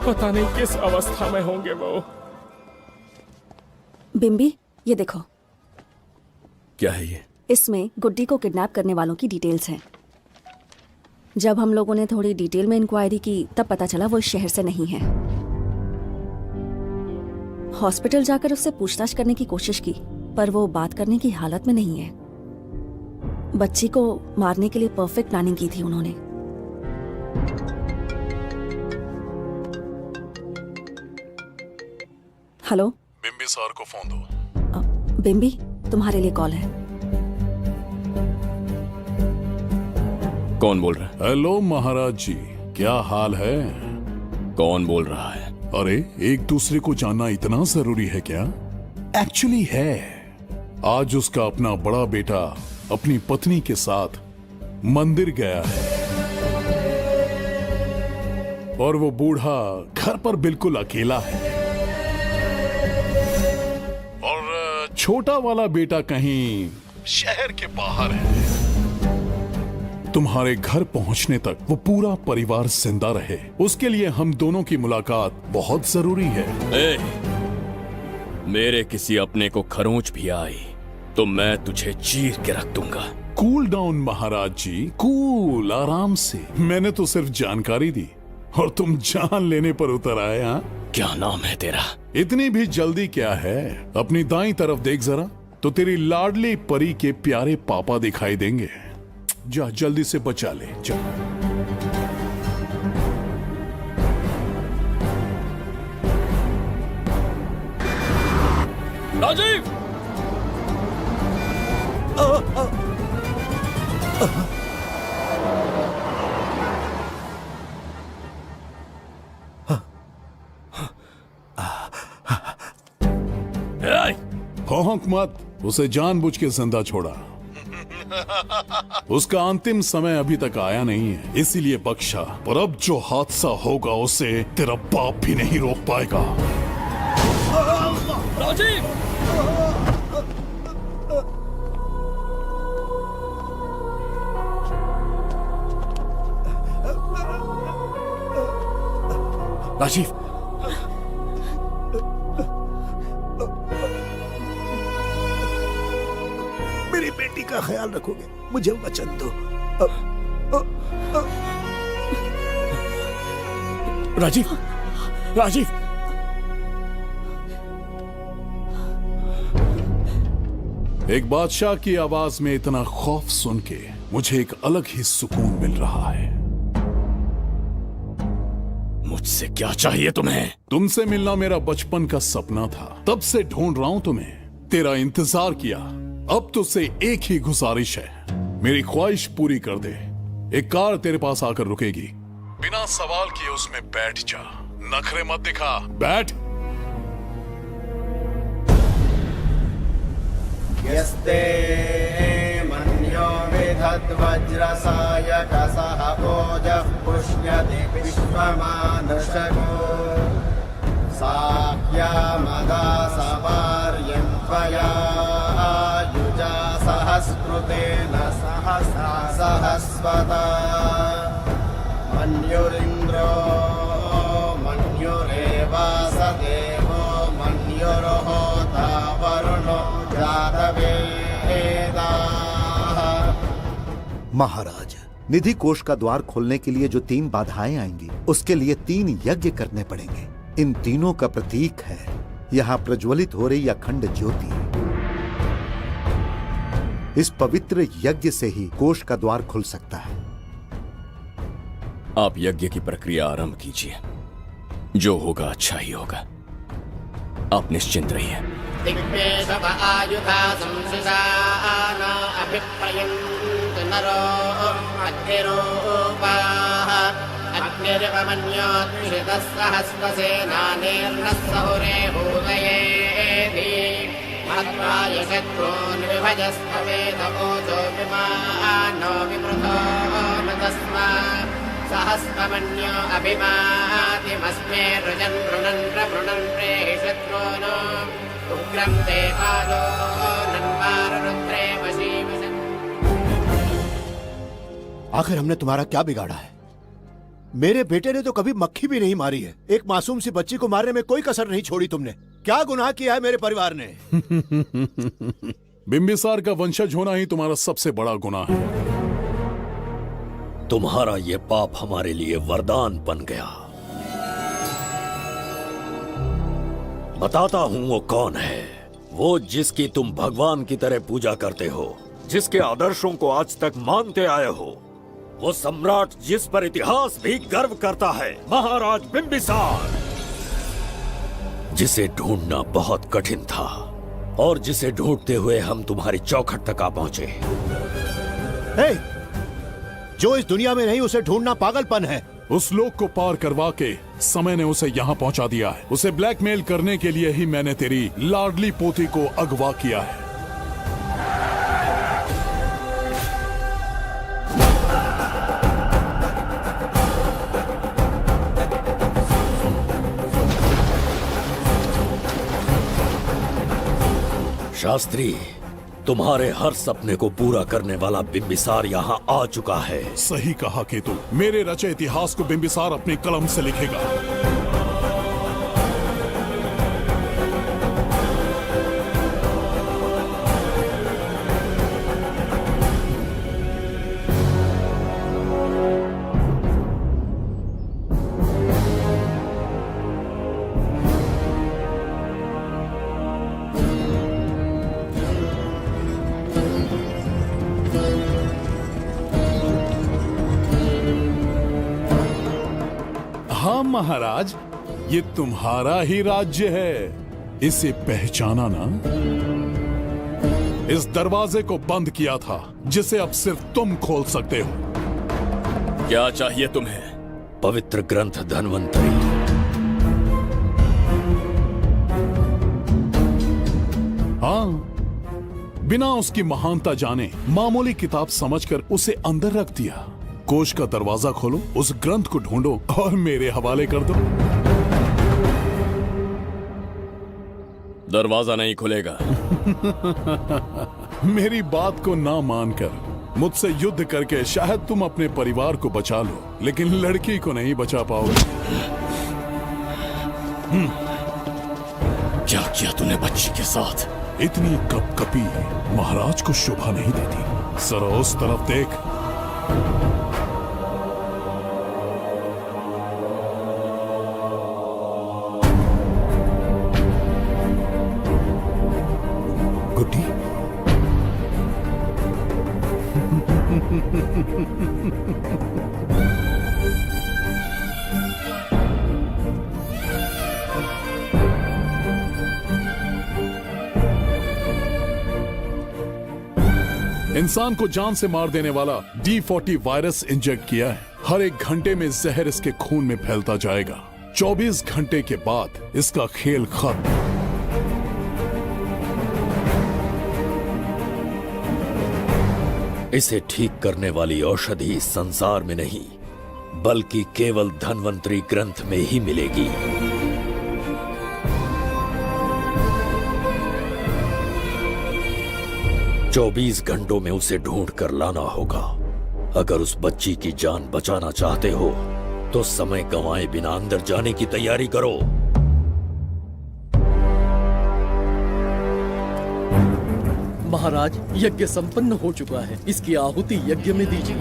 पता नहीं किस अवस्था में होंगे वो। बिम्बी, ये देखो। क्या है ये? इसमें गुड्डी को किडनैप करने वालों की डिटेल्स हैं। जब हम लोगों ने थोड़ी डिटेल में इंक्वायरी की तब पता चला वो इस शहर से नहीं है। हॉस्पिटल जाकर उससे पूछताछ करने की कोशिश की पर वो बात करने की हालत में नहीं है। बच्ची को मारने के लिए परफेक्ट प्लानिंग की थी उन्होंने। हेलो, बिंबिसार को फोन दो। बिम्बी, तुम्हारे लिए कॉल है। कौन बोल रहा है? हेलो महाराज जी, क्या हाल है? कौन बोल रहा है? अरे, एक दूसरे को जानना इतना जरूरी है क्या? एक्चुअली है। आज उसका अपना बड़ा बेटा अपनी पत्नी के साथ मंदिर गया है और वो बूढ़ा घर पर बिल्कुल अकेला है और छोटा वाला बेटा कहीं शहर के बाहर है। तुम्हारे घर पहुंचने तक वो पूरा परिवार जिंदा रहे, उसके लिए हम दोनों की मुलाकात बहुत जरूरी है। मेरे किसी अपने को खरोंच भी आई तो मैं तुझे चीर के रख दूंगा। कूल डाउन महाराज जी, कूल, आराम से। मैंने तो सिर्फ जानकारी दी और तुम जान लेने पर उतर आए। हाँ, क्या नाम है तेरा? इतनी भी जल्दी क्या है? अपनी दाईं तरफ देख जरा, तो तेरी लाडली परी के प्यारे पापा दिखाई देंगे। जा, जल्दी से बचा ले, जा। राजीव! भौंक मत, उसे जानबूझ के जिंदा छोड़ा। उसका अंतिम समय अभी तक आया नहीं है, इसीलिए बख्शा। पर अब जो हादसा होगा उसे तेरा बाप भी नहीं रोक पाएगा। राजीव! राजीव! मेरी बेटी का ख्याल रखोगे? मुझे वचन दो। राजीव! राजीव! एक बादशाह की आवाज में इतना खौफ सुन के मुझे एक अलग ही सुकून मिल रहा है। मुझसे क्या चाहिए तुम्हें? तुमसे मिलना मेरा बचपन का सपना था, तब से ढूंढ रहा हूं तुम्हें। तेरा इंतजार किया, अब तुझसे एक ही गुजारिश है, मेरी ख्वाहिश पूरी कर दे। एक कार तेरे पास आकर रुकेगी, बिना सवाल किए उसमें बैठ जा, नखरे मत दिखा, बैठ। यस्ते मन्यो विधद्वज्रसायकसः ओजः पुष्यति विश्वमानशको साख्यामदासवार्यं त्वया युजा सहस्कृतेन सहसा सहस्वता मन्युरिन्द्रो मन्युरेवास देवो मन्युर्होता वरुणो महाराज, निधि कोष का द्वार खोलने के लिए जो 3 बाधाएं आएंगी, उसके लिए 3 यज्ञ करने पड़ेंगे। इन तीनों का प्रतीक है यहाँ प्रज्वलित हो रही अखंड ज्योति। इस पवित्र यज्ञ से ही कोष का द्वार खुल सकता है। आप यज्ञ की प्रक्रिया आरंभ कीजिए, जो होगा अच्छा ही होगा। आप निश्चिंत रहिए। दिग्वेशव आयुधा संसृजान अभिप्रयन्त नरो अग्निरूपाः अग्निर्वमन्योत्क्षितः सहुरे भूतयेति मत्वाय शत्रून् विभजस्त्वमेत ऊचो विमानो विमृतो न तस्मात् सहस्रमन्यो अभिमातिमस्मे रुजन् रुणन् प्रवृणन् प्रेहि शत्रून् उग्रं ते आदो नन्वारुद्रे वशीवशन्। आखिर हमने तुम्हारा क्या बिगाड़ा है? मेरे बेटे ने तो कभी मक्खी भी नहीं मारी है। एक मासूम सी बच्ची को मारने में कोई कसर नहीं छोड़ी तुमने। क्या गुनाह किया है मेरे परिवार ने? बिंबिसार का वंशज होना ही तुम्हारा सबसे बड़ा गुनाह है। तुम्हारा ये पाप हमारे लिए वरदान बन गया। बताता हूं वो कौन है। वो जिसकी तुम भगवान की तरह पूजा करते हो, जिसके आदर्शों को आज तक मानते आए हो, वो सम्राट जिस पर इतिहास भी गर्व करता है, महाराज बिंबिसार, जिसे ढूंढना बहुत कठिन था और जिसे ढूंढते हुए हम तुम्हारी चौखट तक आ पहुंचे। जो इस दुनिया में नहीं उसे ढूंढना पागलपन है। उस लोक को पार करवा के समय ने उसे यहाँ पहुँचा दिया है। उसे ब्लैकमेल करने के लिए ही मैंने तेरी लाडली पोती को अगवा किया है। शास्त्री, तुम्हारे हर सपने को पूरा करने वाला बिंबिसार यहाँ आ चुका है। सही कहा केतु। मेरे रचे इतिहास को बिंबिसार अपनी कलम से लिखेगा। हाँ महाराज, ये तुम्हारा ही राज्य है। इसे पहचाना ना? इस दरवाजे को बंद किया था जिसे अब सिर्फ तुम खोल सकते हो। क्या चाहिए तुम्हें? पवित्र ग्रंथ धन्वंतरी। हाँ, बिना उसकी महानता जाने मामूली किताब समझकर उसे अंदर रख दिया। कोष का दरवाजा खोलो, उस ग्रंथ को ढूंढो और मेरे हवाले कर दो। दरवाजा नहीं खुलेगा। मेरी बात को ना मानकर मुझसे युद्ध करके शायद तुम अपने परिवार को बचा लो, लेकिन लड़की को नहीं बचा पाओगे। क्या किया तूने बच्ची के साथ? इतनी कपकपी महाराज को शोभा नहीं देती। जरा उस तरफ देख। गुड्डी, इंसान को जान से मार देने वाला D40 वायरस इंजेक्ट किया है। हर एक घंटे में जहर इसके खून में फैलता जाएगा। 24 घंटे के बाद इसका खेल खत्म। इसे ठीक करने वाली औषधि संसार में नहीं, बल्कि केवल धन्वंतरी ग्रंथ में ही मिलेगी। चौबीस घंटों में उसे ढूंढ कर लाना होगा। अगर उस बच्ची की जान बचाना चाहते हो तो समय गंवाए बिना अंदर जाने की तैयारी करो। महाराज, यज्ञ संपन्न हो चुका है। इसकी आहुति यज्ञ में दीजिए।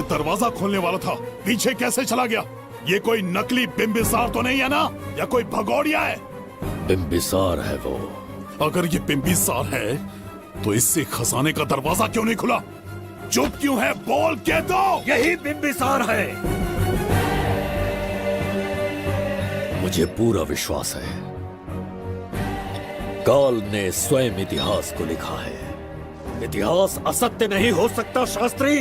ये दरवाजा खोलने वाला था, पीछे कैसे चला गया? ये कोई नकली बिंबिसार तो नहीं है ना, या कोई भगोड़िया है? बिंबिसार है वो। अगर ये बिंबिसार है तो इससे खजाने का दरवाजा क्यों नहीं खुला? चुप क्यों है? बोल के दो। यही बिंबिसार है। मुझे पूरा विश्वास है, काल ने स्वयं इतिहास को लिखा है। इतिहास असत्य नहीं हो सकता शास्त्री।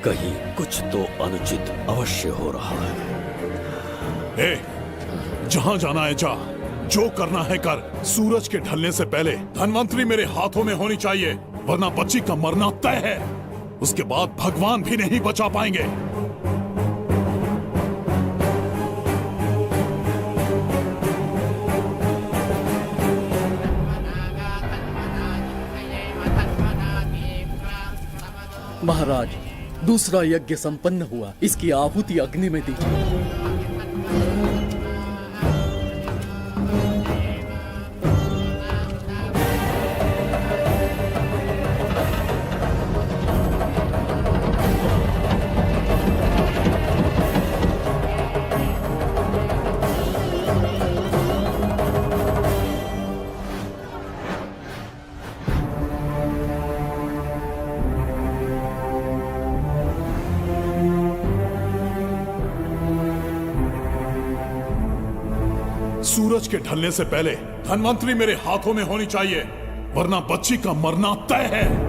कहीं कुछ तो अनुचित अवश्य हो रहा है। ए, जहां जाना है जा, जो करना है कर। सूरज के ढलने से पहले धनवंतरी मेरे हाथों में होनी चाहिए, वरना बच्ची का मरना तय है। उसके बाद भगवान भी नहीं बचा पाएंगे। महाराज, दूसरा यज्ञ संपन्न हुआ, इसकी आहुति अग्नि में दीजिए। सूरज के ढलने से पहले धनवंतरी मेरे हाथों में होनी चाहिए, वरना बच्ची का मरना तय है।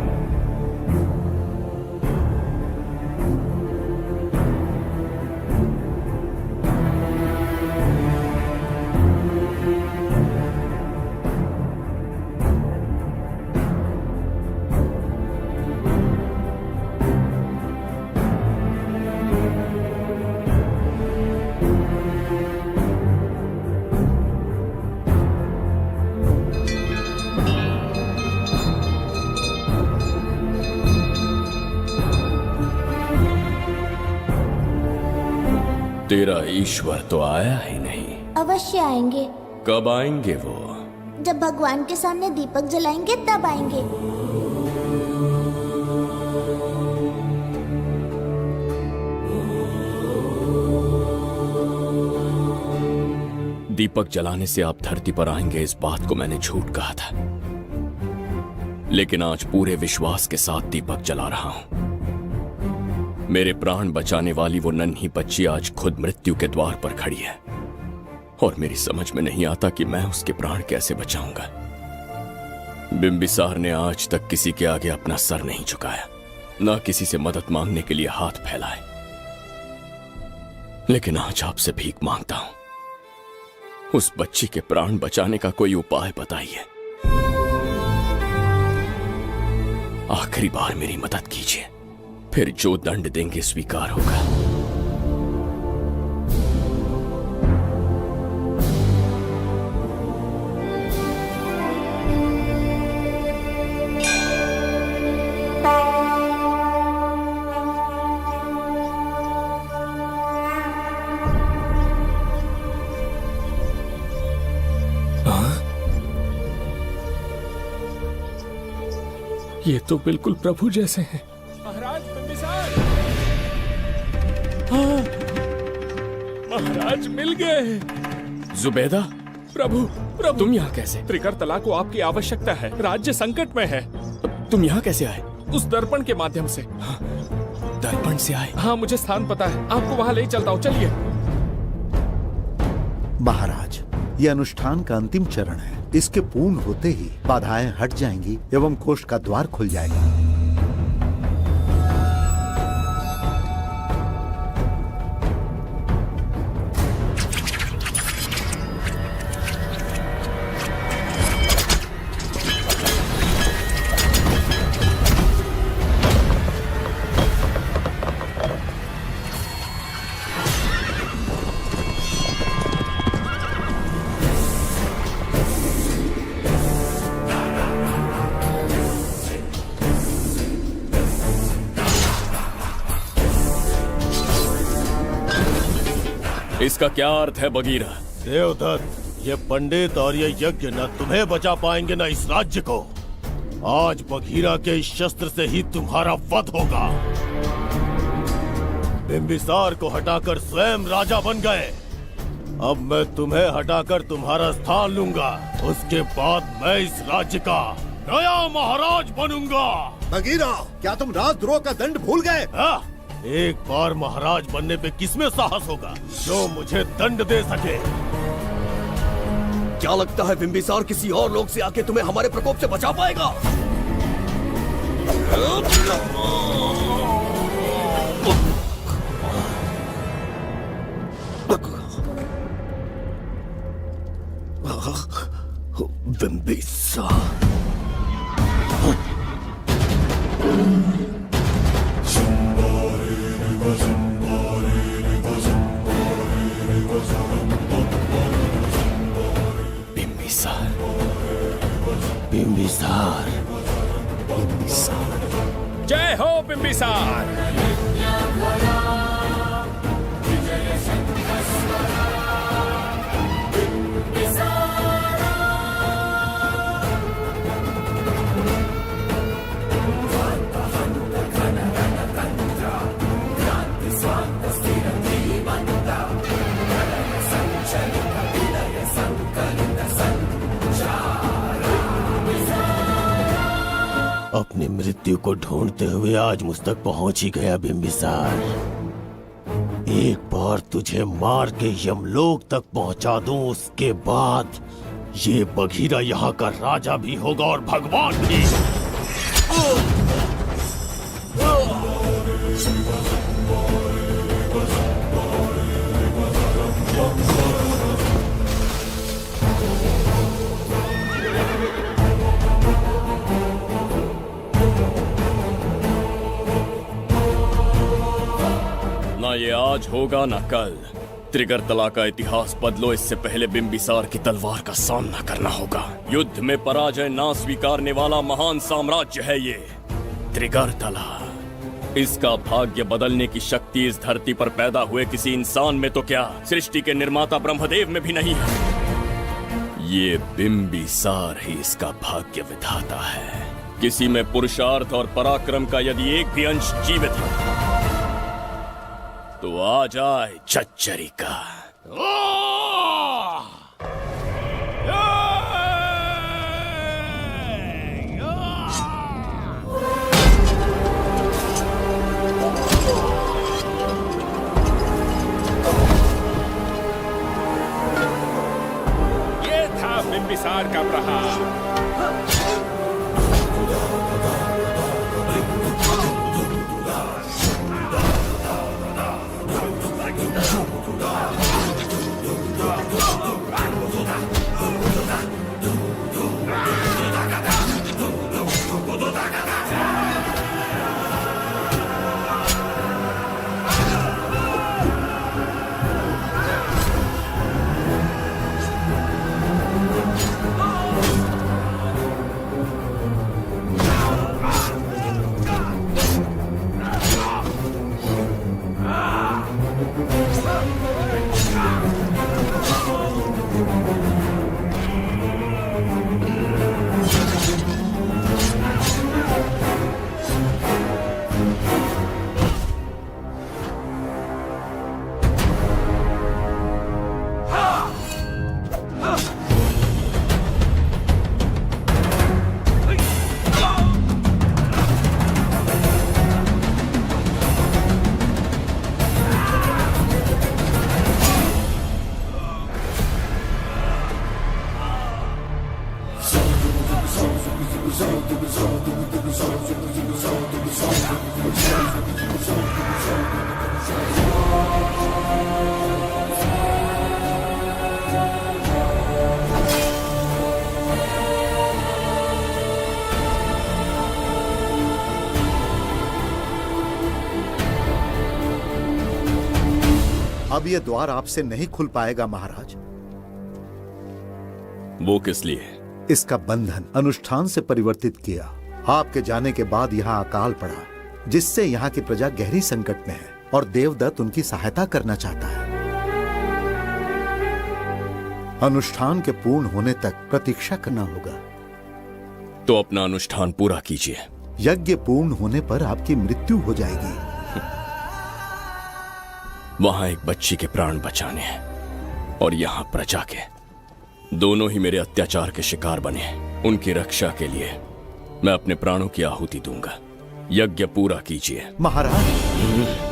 तेरा ईश्वर तो आया ही नहीं। अवश्य आएंगे। कब आएंगे वो? जब भगवान के सामने दीपक जलाएंगे तब आएंगे। दीपक जलाने से आप धरती पर आएंगे, इस बात को मैंने झूठ कहा था, लेकिन आज पूरे विश्वास के साथ दीपक जला रहा हूं। मेरे प्राण बचाने वाली वो नन्ही बच्ची आज खुद मृत्यु के द्वार पर खड़ी है, और मेरी समझ में नहीं आता कि मैं उसके प्राण कैसे बचाऊंगा। बिंबिसार ने आज तक किसी के आगे अपना सर नहीं झुकाया, ना किसी से मदद मांगने के लिए हाथ फैलाए, लेकिन आज आपसे भीख मांगता हूं। उस बच्ची के प्राण बचाने का कोई उपाय बताइए। आखिरी बार मेरी मदद कीजिए, फिर जो दंड देंगे स्वीकार होगा। ये तो बिल्कुल प्रभु जैसे हैं। महाराज बिंबिसार! हाँ, महाराज मिल गए। जुबैदा, प्रभु, प्रभु तुम यहाँ कैसे? त्रिकर्तला को आपकी आवश्यकता है, राज्य संकट में है। तुम यहाँ कैसे आए? उस दर्पण के माध्यम से। हाँ, दर्पण से आए? हाँ, मुझे स्थान पता है, आपको वहाँ ले चलता हूँ, चलिए। महाराज, ये अनुष्ठान का अंतिम चरण है। इसके पूर्ण होते ही बाधाएं हट जाएंगी एवं कोष का द्वार खुल जाएगा। इसका क्या अर्थ है बगीरा? देवदत्त, ये पंडित और ये यज्ञ न तुम्हें बचा पाएंगे न इस राज्य को। आज बगीरा के इस शस्त्र से ही तुम्हारा वध होगा। बिंबिसार को हटाकर स्वयं राजा बन गए। अब मैं तुम्हें हटाकर तुम्हारा स्थान लूंगा। उसके बाद मैं इस राज्य का नया महाराज बनूंगा। बगीरा, क्या तुम राजद्रोह का दंड भूल गए? एक बार महाराज बनने पे किसमें साहस होगा जो मुझे दंड दे सके। क्या लगता है बिंबिसार किसी और लोग से आके तुम्हें हमारे प्रकोप से बचा पाएगा? बिंबिसार बिंबिसार जय हो बिंबिसार। अपनी मृत्यु को ढूंढते हुए आज मुझ तक पहुंच ही गया बिंबिसार। एक बार तुझे मार के यमलोक तक पहुंचा दूं, उसके बाद ये बघीरा यहाँ का राजा भी होगा और भगवान भी। ना ये आज होगा ना कल। त्रिगर्तला का इतिहास बदलो, इससे पहले बिंबिसार की तलवार का सामना करना होगा। युद्ध में पराजय ना स्वीकारने वाला महान साम्राज्य है ये त्रिगर्तला। इसका भाग्य बदलने की शक्ति इस धरती पर पैदा हुए किसी इंसान में तो क्या, सृष्टि के निर्माता ब्रह्मदेव में भी नहीं है। ये बिंबिसार ही इसका भाग्य विधाता है। किसी में पुरुषार्थ और पराक्रम का यदि एक भी अंश जीवित है तो आ जाए चच्चरी का। ये था बिंबिसार का प्रहार। अब ये द्वार आपसे नहीं खुल पाएगा महाराज। वो किस लिए? इसका बंधन अनुष्ठान से परिवर्तित किया। आपके जाने के बाद यहाँ अकाल पड़ा, जिससे यहाँ की प्रजा गहरी संकट में है और देवदत्त उनकी सहायता करना चाहता है। अनुष्ठान के पूर्ण होने तक प्रतीक्षा करना होगा। तो अपना अनुष्ठान पूरा कीजिए। यज्ञ पूर्ण होने पर आपकी मृत्यु हो जाएगी। वहां एक बच्ची के प्राण बचाने हैं और यहाँ प्रजा के। दोनों ही मेरे अत्याचार के शिकार बने हैं। उनकी रक्षा के लिए मैं अपने प्राणों की आहुति दूंगा। यज्ञ पूरा कीजिए। महाराज।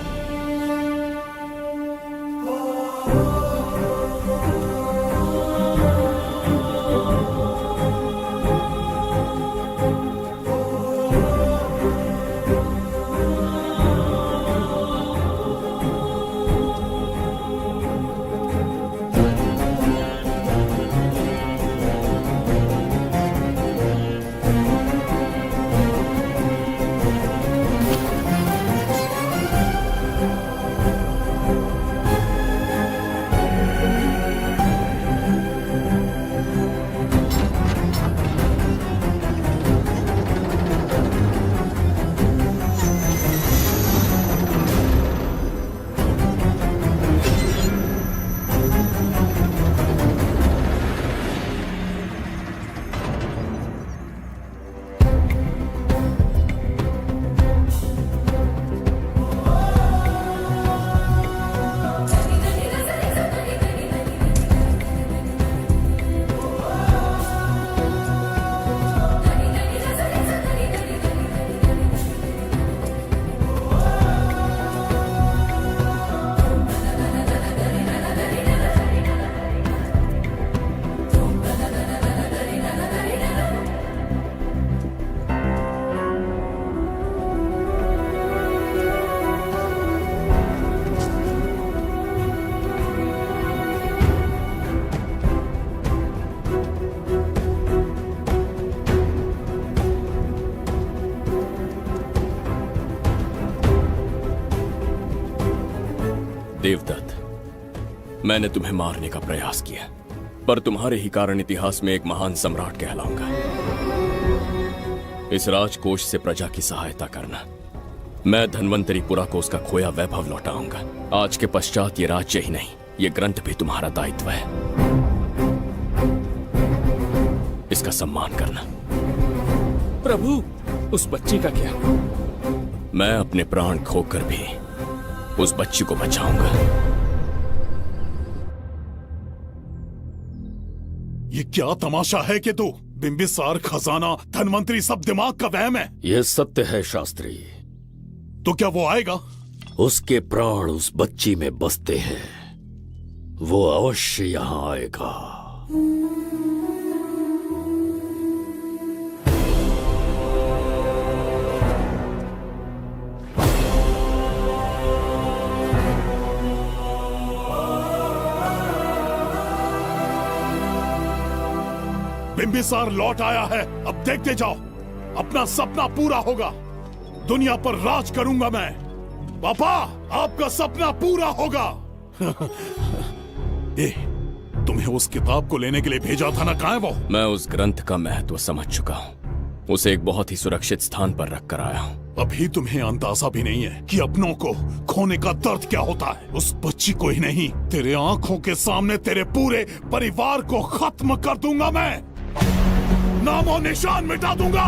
देवदत्त, मैंने तुम्हें मारने का प्रयास किया, पर तुम्हारे ही कारण इतिहास में एक महान सम्राट कहलाऊंगा। इस राजकोष से प्रजा की सहायता करना। मैं धन्वंतरीपुरा को उसका खोया वैभव लौटाऊंगा। आज के पश्चात ये राज्य ही नहीं, ये ग्रंथ भी तुम्हारा दायित्व है। इसका सम्मान करना। प्रभु, उस बच्ची का क्या? मैं अपने प्राण खोकर भी उस बच्ची को बचाऊंगा। ये क्या तमाशा है कि तू बिंबिसार, खजाना, धनवंतरी सब दिमाग का वहम है? यह सत्य है शास्त्री। तो क्या वो आएगा? उसके प्राण उस बच्ची में बसते हैं। वो अवश्य यहां आएगा। बिंबिसार लौट आया है। अब देखते जाओ, अपना सपना पूरा होगा। दुनिया पर राज करूंगा मैं। पापा, आपका सपना पूरा होगा। तुम्हें उस किताब को लेने के लिए भेजा था ना, कहाँ है वो? मैं उस ग्रंथ का महत्व समझ चुका हूँ। उसे एक बहुत ही सुरक्षित स्थान पर रख कर आया हूँ। अभी तुम्हें अंदाजा भी नहीं है कि अपनों को खोने का दर्द क्या होता है। उस बच्ची को ही नहीं, तेरे आंखों के सामने तेरे पूरे परिवार को खत्म कर दूंगा मैं। नामो निशान मिटा दूंगा।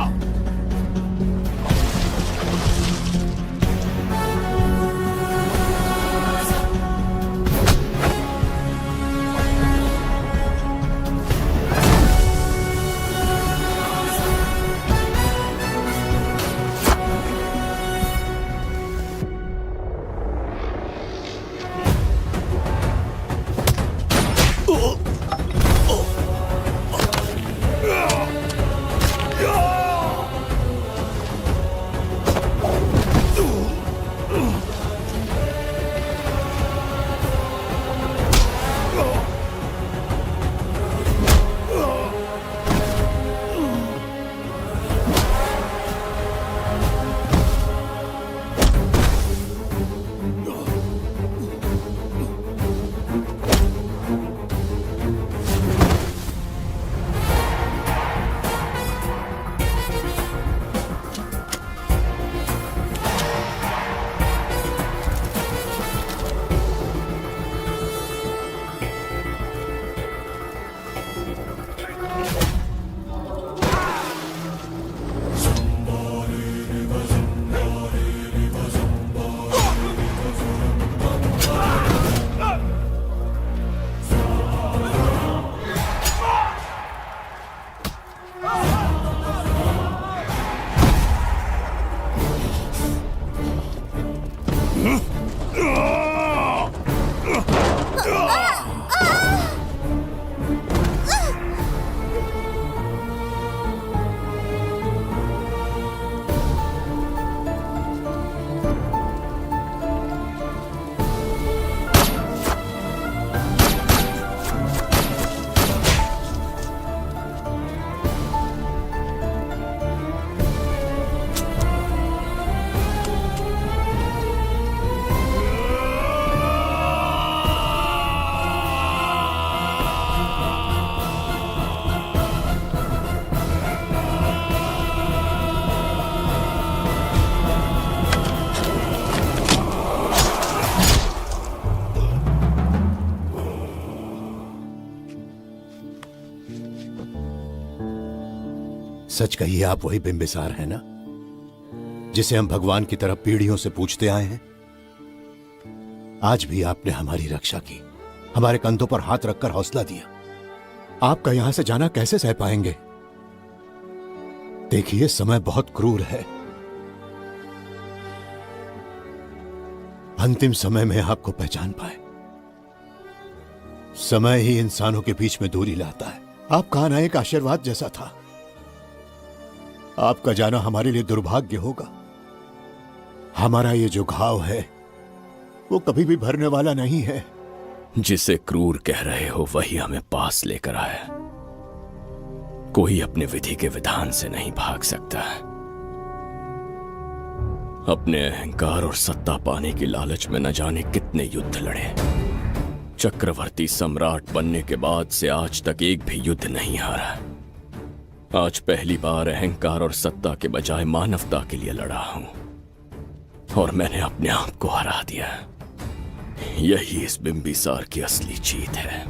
सच कहिए, आप वही बिंबिसार हैं ना, जिसे हम भगवान की तरफ पीढ़ियों से पूछते आए हैं। आज भी आपने हमारी रक्षा की, हमारे कंधों पर हाथ रखकर हौसला दिया। आपका यहां से जाना कैसे सह पाएंगे? देखिए, समय बहुत क्रूर है। अंतिम समय में आपको पहचान पाए। समय ही इंसानों के बीच में दूरी लाता है। आपका आना एक आशीर्वाद जैसा था। आपका जाना हमारे लिए दुर्भाग्य होगा। हमारा ये जो घाव है वो कभी भी भरने वाला नहीं है। जिसे क्रूर कह रहे हो वही हमें पास लेकर आया। कोई अपने विधि के विधान से नहीं भाग सकता। अपने अहंकार और सत्ता पाने की लालच में न जाने कितने युद्ध लड़े। चक्रवर्ती सम्राट बनने के बाद से आज तक एक भी युद्ध नहीं हारा। आज पहली बार अहंकार और सत्ता के बजाय मानवता के लिए लड़ा हूं, और मैंने अपने आप को हरा दिया। यही इस बिंबिसार की असली जीत है।